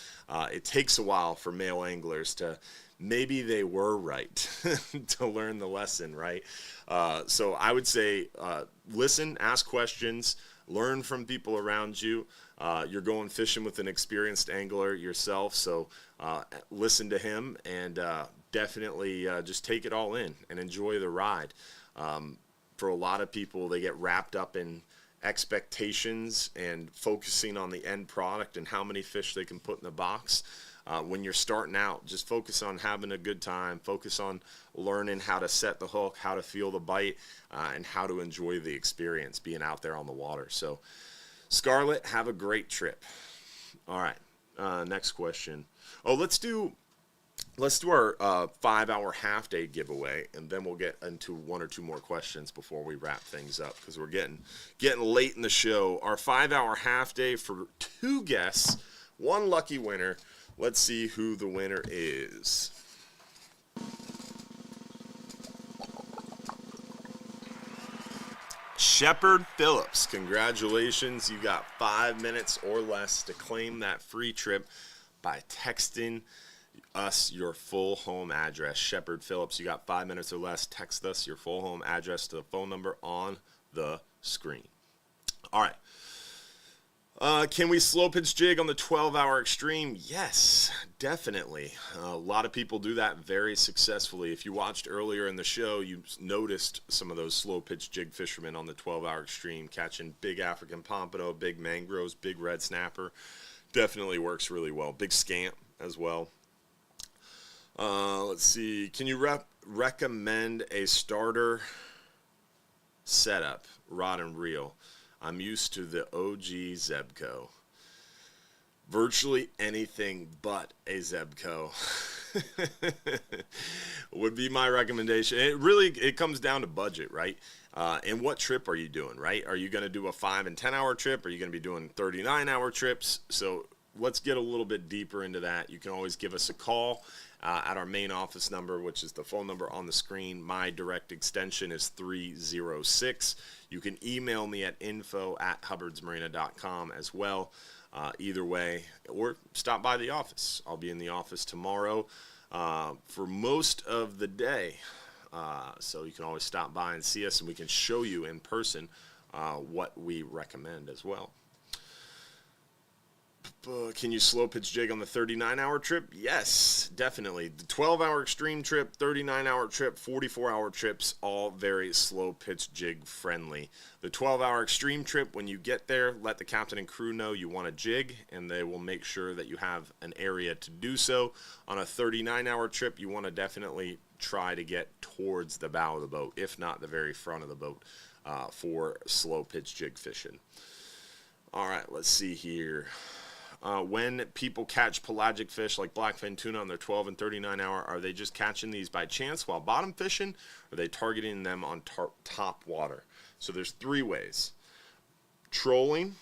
It takes a while for male anglers to, maybe they were right to learn the lesson, right? So I would say listen, ask questions, learn from people around you. You're going fishing with an experienced angler yourself, so listen to him and definitely just take it all in and enjoy the ride. For a lot of people, they get wrapped up in expectations and focusing on the end product and how many fish they can put in the box. When you're starting out, just focus on having a good time, focus on learning how to set the hook, how to feel the bite, and how to enjoy the experience being out there on the water. So, Scarlett, have a great trip. All right, next question. Oh, let's do our 5-hour half-day giveaway, and then we'll get into 1 or 2 more questions before we wrap things up because we're getting late in the show. Our 5-hour half-day for 2 guests, 1 lucky winner. Let's see who the winner is. Shepard Phillips, congratulations. You got 5 minutes or less to claim that free trip by texting us your full home address. Shepard Phillips, you got 5 minutes or less. Text us your full home address to the phone number on the screen. All right. Can we slow pitch jig on the 12-hour extreme? Yes, definitely. A lot of people do that very successfully. If you watched earlier in the show, you noticed some of those slow pitch jig fishermen on the 12-hour extreme catching big African pompano, big mangroves, big red snapper. Definitely works really well. Big scamp as well. Let's see. Can you recommend a starter setup, rod and reel? I'm used to the OG Zebco. Virtually anything but a Zebco would be my recommendation. It comes down to budget, right? And what trip are you doing, right? Are you going to do a 5 and 10 hour trip? Are you going to be doing 39-hour trips? So let's get a little bit deeper into that. You can always give us a call at our main office number, which is the phone number on the screen. My direct extension is 306. You can email me at info@hubbardsmarina.com as well. Either way, or stop by the office. I'll be in the office tomorrow for most of the day. So you can always stop by and see us, and we can show you in person what we recommend as well. Can you slow pitch jig on the 39-hour trip? Yes, definitely. The 12-hour extreme trip, 39-hour trip, 44-hour trips, all very slow pitch jig friendly. The 12-hour extreme trip, when you get there, let the captain and crew know you want a jig, and they will make sure that you have an area to do so. On a 39-hour trip, you want to definitely try to get towards the bow of the boat, if not the very front of the boat, for slow pitch jig fishing. All right, let's see here. When people catch pelagic fish like blackfin tuna on their 12 and 39-hour, are they just catching these by chance while bottom fishing? Or are they targeting them on top water? So there's 3 ways. Trolling,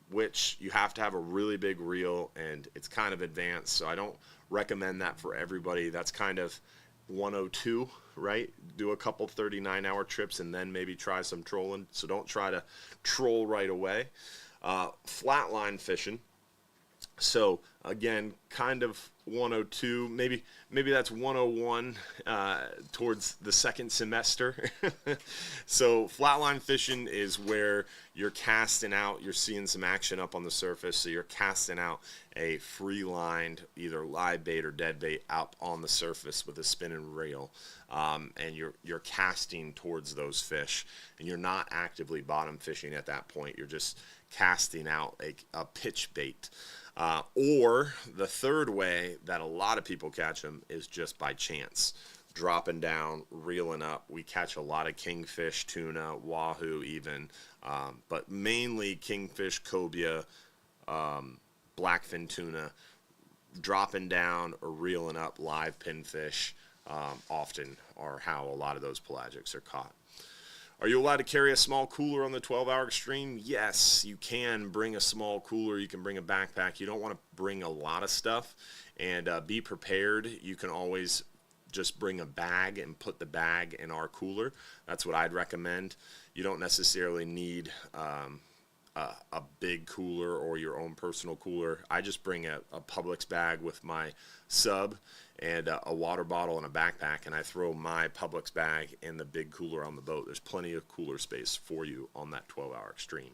which you have to have a really big reel, and it's kind of advanced, so I don't recommend that for everybody. That's kind of 102, right? Do a couple 39-hour trips and then maybe try some trolling. So don't try to troll right away. Flatline fishing. So again, kind of 102, maybe that's 101 towards the second semester. So flatline fishing is where you're casting out, you're seeing some action up on the surface, so you're casting out a free-lined, either live bait or dead bait up on the surface with a spinning reel, and you're casting towards those fish, and you're not actively bottom fishing at that point. You're just casting out a pitch bait. Or the third way that a lot of people catch them is just by chance, dropping down, reeling up. We catch a lot of kingfish, tuna, wahoo even, but mainly kingfish, cobia, blackfin tuna, dropping down or reeling up live pinfish often are how a lot of those pelagics are caught. Are you allowed to carry a small cooler on the 12-hour extreme? Yes, you can bring a small cooler. You can bring a backpack. You don't want to bring a lot of stuff, and be prepared. You can always just bring a bag and put the bag in our cooler. That's what I'd recommend. You don't necessarily need a big cooler or your own personal cooler. I just bring a Publix bag with my sub and a water bottle and a backpack, and I throw my Publix bag in the big cooler on the boat. There's plenty of cooler space for you on that 12-hour extreme.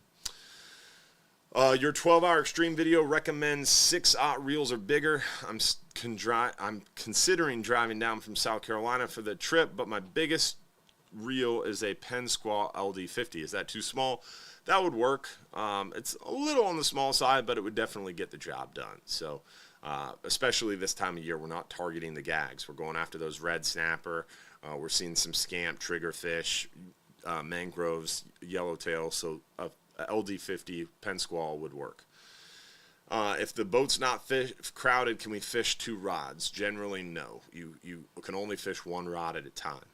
Your 12-hour extreme video recommends 6/0 reels or bigger. I'm considering driving down from South Carolina for the trip, but my biggest reel is a Penn Squaw LD50. Is that too small? That would work. It's a little on the small side, but it would definitely get the job done. So especially this time of year, we're not targeting the gags. We're going after those red snapper. We're seeing some scamp, triggerfish, mangroves, yellowtail. So a LD50 Penn Squaw would work. If the boat's not crowded, can we fish 2 rods? Generally, no. You can only fish 1 rod at a time.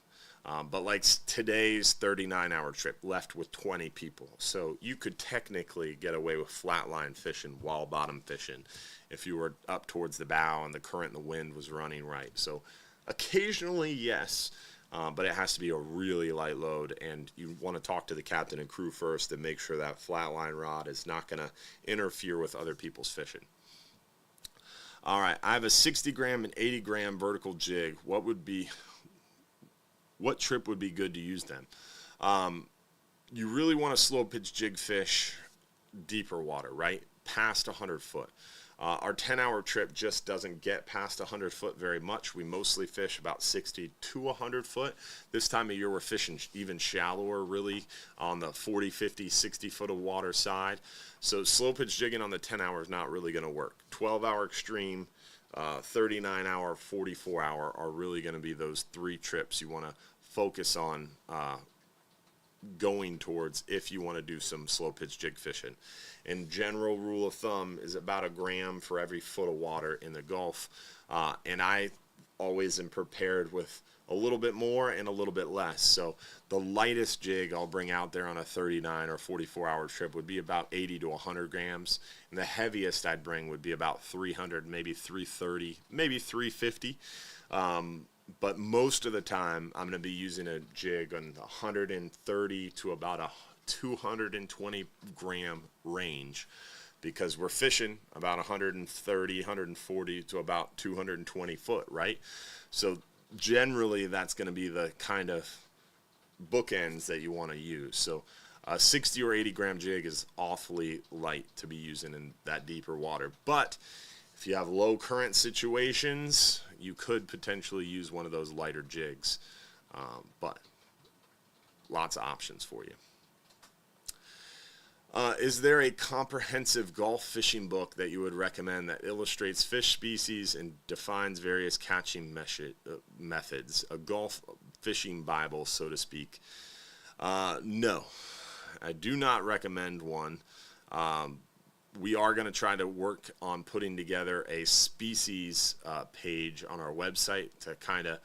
But like today's 39-hour trip, left with 20 people. So you could technically get away with flatline fishing while bottom fishing if you were up towards the bow and the current and the wind was running right. So occasionally, yes, but it has to be a really light load, and you want to talk to the captain and crew first and make sure that flatline rod is not going to interfere with other people's fishing. All right, I have a 60 gram and 80 gram vertical jig. What trip would be good to use them? You really want to slow pitch jig fish deeper water, right? Past 100 foot. Our 10-hour trip just doesn't get past 100 foot very much. We mostly fish about 60 to 100 foot. This time of year we're fishing even shallower, really, on the 40, 50, 60 foot of water side. So slow pitch jigging on the 10 hour is not really going to work. 12-hour extreme, 39-hour, 44-hour are really going to be those three trips you want to focus on going towards if you want to do some slow pitch jig fishing. And general rule of thumb is about a gram for every foot of water in the Gulf. And I always am prepared with a little bit more and a little bit less. So the lightest jig I'll bring out there on a 39 or 44-hour trip would be about 80 to 100 grams. And the heaviest I'd bring would be about 300, maybe 330, maybe 350. But most of the time, I'm going to be using a jig on 130 to about a 220 gram range, because we're fishing about 130, 140 to about 220 foot, right? So generally, that's going to be the kind of bookends that you want to use. So a 60 or 80 gram jig is awfully light to be using in that deeper water. But if you have low current situations, you could potentially use one of those lighter jigs. But lots of options for you. Is there a comprehensive Gulf fishing book that you would recommend that illustrates fish species and defines various catching methods? A Gulf fishing Bible, so to speak. No, I do not recommend one. We are going to try to work on putting together a species page on our website to kind of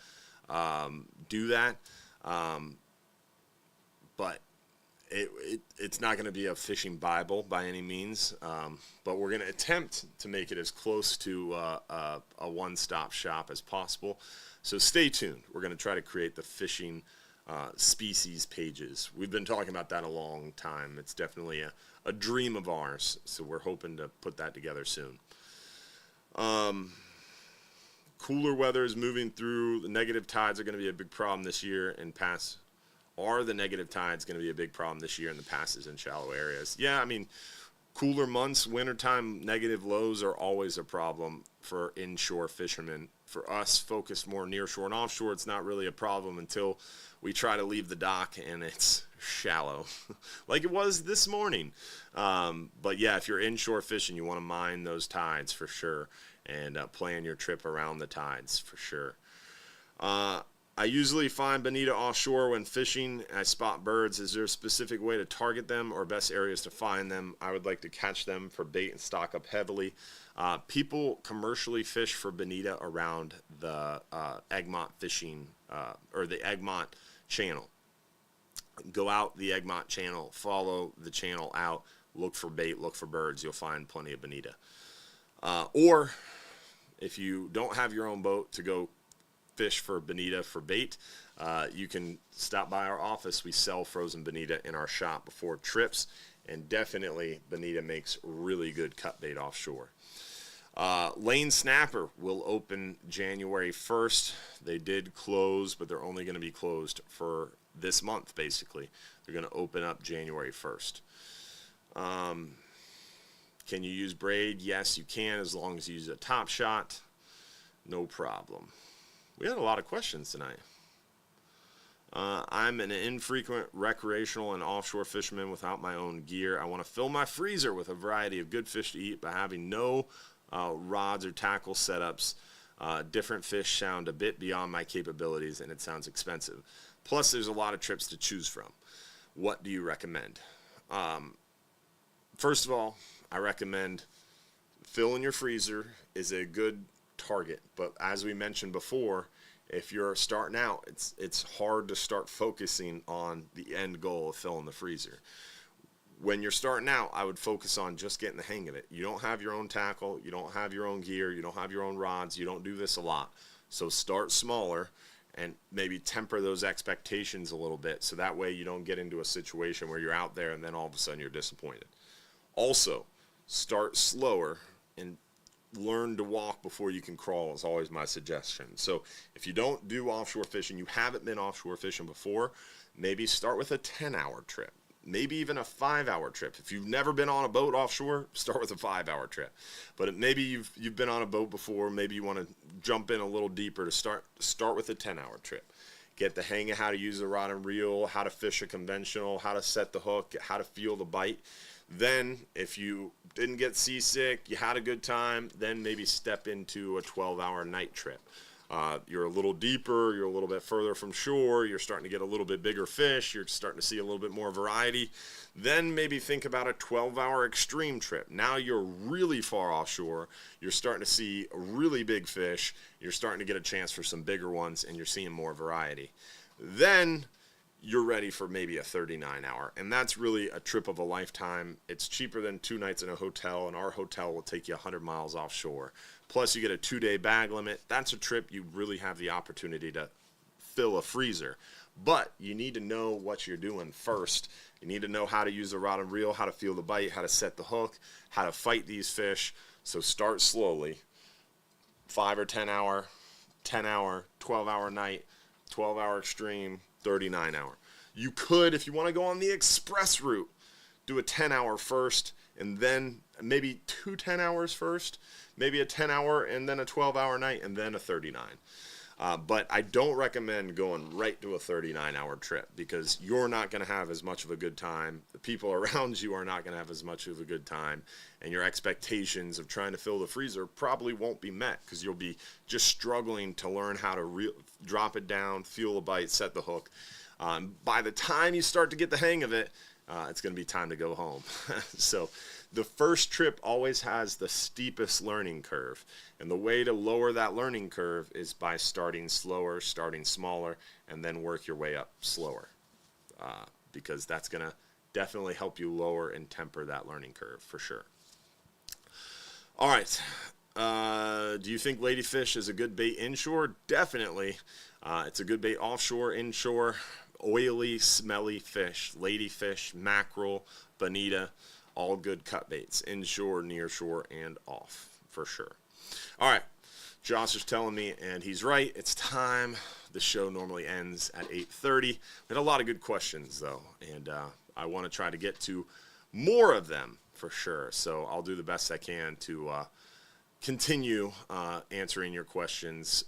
do that. But it's not going to be a fishing Bible by any means, but we're going to attempt to make it as close to a one-stop shop as possible. So stay tuned. We're going to try to create the fishing species pages. We've been talking about that a long time. It's definitely a dream of ours, so we're hoping to put that together soon. Cooler weather is moving through. The negative tides are going to be a big problem this year, and are the negative tides going to be a big problem this year in the passes and shallow areas? Yeah, I mean, cooler months, wintertime, negative lows are always a problem for inshore fishermen. For us, focused more nearshore and offshore, it's not really a problem until we try to leave the dock and it's shallow, like it was this morning. But yeah, if you're inshore fishing, you want to mind those tides for sure, and plan your trip around the tides for sure. I usually find bonita offshore when fishing. I spot birds. Is there a specific way to target them or best areas to find them? I would like to catch them for bait and stock up heavily. People commercially fish for bonita around the Egmont fishing or the Egmont channel. Go out the Egmont channel, follow the channel out, look for bait, look for birds. You'll find plenty of bonita. Or if you don't have your own boat to go fish for bonita for bait, you can stop by our office. We sell frozen bonita in our shop before trips, and definitely bonita makes really good cut bait offshore. Lane Snapper will open January 1st. They did close, but they're only going to be closed for this month, basically. They're going to open up January 1st. Can you use braid? Yes, you can, as long as you use a top shot. No problem. We had a lot of questions tonight. I'm an infrequent recreational and offshore fisherman without my own gear. I want to fill my freezer with a variety of good fish to eat, but having no rods or tackle setups. Different fish sound a bit beyond my capabilities, and it sounds expensive. Plus, there's a lot of trips to choose from. What do you recommend? First of all, I recommend filling your freezer is a good target, but as we mentioned before, if you're starting out, it's hard to start focusing on the end goal of filling the freezer. When you're starting out, I would focus on just getting the hang of it. You don't have your own tackle, you don't have your own gear, you don't have your own rods, you don't do this a lot. So start smaller and maybe temper those expectations a little bit, so that way you don't get into a situation where you're out there and then all of a sudden you're disappointed. Also, start slower and learn to walk before you can crawl is always my suggestion. So if you don't do offshore fishing, you haven't been offshore fishing before, maybe start with a 10-hour trip, maybe even a 5-hour trip. If you've never been on a boat offshore, start with a 5-hour trip. But maybe you've been on a boat before, maybe you want to jump in a little deeper to start with a 10-hour trip. Get the hang of how to use the rod and reel, how to fish a conventional, how to set the hook, how to feel the bite. Then, if you didn't get seasick, you had a good time, then maybe step into a 12-hour night trip. You're a little deeper, you're a little bit further from shore, you're starting to get a little bit bigger fish, you're starting to see a little bit more variety. Then maybe think about a 12-hour extreme trip. Now you're really far offshore, you're starting to see really big fish, you're starting to get a chance for some bigger ones, and you're seeing more variety. Then you're ready for maybe a 39-hour, and that's really a trip of a lifetime. It's cheaper than 2 nights in a hotel, and our hotel will take you 100 miles offshore. Plus, you get a 2-day bag limit. That's a trip you really have the opportunity to fill a freezer. But you need to know what you're doing first. You need to know how to use the rod and reel, how to feel the bite, how to set the hook, how to fight these fish. So start slowly. 5 or 10-hour, 10-hour, 12-hour night, 12-hour extreme, 39-hour. You could, if you want to go on the express route, do a 10-hour first, and then maybe 2 10-hours first, maybe a 10-hour and then a 12-hour night, and then a 39. But I don't recommend going right to a 39-hour trip because you're not going to have as much of a good time. The people around you are not going to have as much of a good time, and your expectations of trying to fill the freezer probably won't be met because you'll be just struggling to learn how to drop it down, feel the bite, set the hook. By the time you start to get the hang of it, it's going to be time to go home. So the first trip always has the steepest learning curve. And the way to lower that learning curve is by starting slower, starting smaller, and then work your way up slower. Because that's going to definitely help you lower and temper that learning curve for sure. All right. Do you think ladyfish is a good bait inshore? Definitely. It's a good bait offshore, inshore. Oily, smelly fish, ladyfish, mackerel, bonita, all good cut baits, inshore, near shore, and off, for sure. All right, Josh is telling me, and he's right, it's time. The show normally ends at 8:30. We had a lot of good questions, though, and I want to try to get to more of them, for sure. So I'll do the best I can to continue answering your questions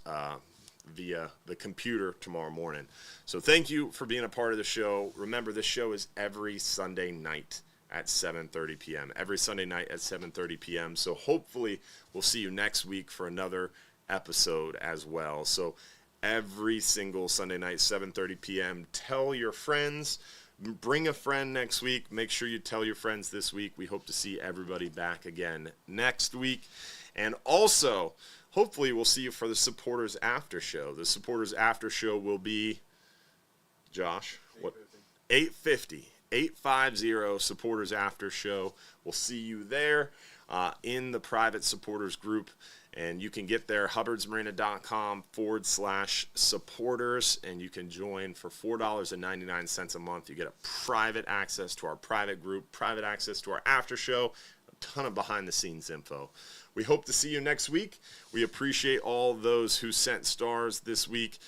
via the computer tomorrow morning. So thank you for being a part of the show. Remember, this show is every Sunday night at 7:30 p.m. Every Sunday night at 7:30 p.m. So hopefully we'll see you next week for another episode as well. So every single Sunday night, 7:30 p.m. Tell your friends. Bring a friend next week. Make sure you tell your friends this week. We hope to see everybody back again next week. And also, hopefully we'll see you for the Supporters After Show. The Supporters After Show will be, Josh, 8:50. 850 Supporters After Show. We'll see you there in the private supporters group. And you can get there, hubbardsmarina.com/supporters, and you can join for $4.99 a month. You get a private access to our private group, private access to our after show, a ton of behind-the-scenes info. We hope to see you next week. We appreciate all those who sent stars this week.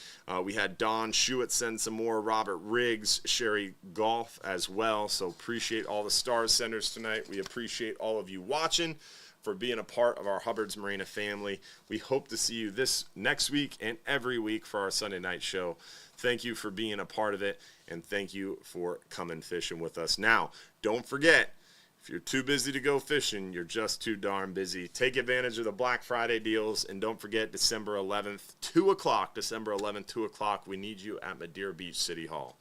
We had Don Schuett send some more, Robert Riggs, Sherry Golf as well. So appreciate all the stars senders tonight. We appreciate all of you watching for being a part of our Hubbard's Marina family. We hope to see you this next week and every week for our Sunday night show. Thank you for being a part of it, and thank you for coming fishing with us. Now, don't forget, if you're too busy to go fishing, you're just too darn busy. Take advantage of the Black Friday deals, and don't forget December 11th, 2 o'clock. December 11th, 2 o'clock. We need you at Madeira Beach City Hall.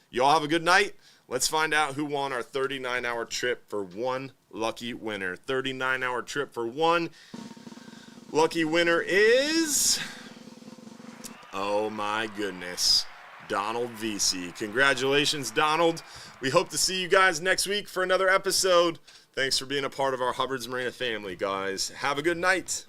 You all have a good night. Let's find out who won our 39-hour trip for one lucky winner. 39-hour trip for one lucky winner is, oh my goodness, Donald VC. Congratulations, Donald. We hope to see you guys next week for another episode. Thanks for being a part of our Hubbard's Marina family, guys. Have a good night.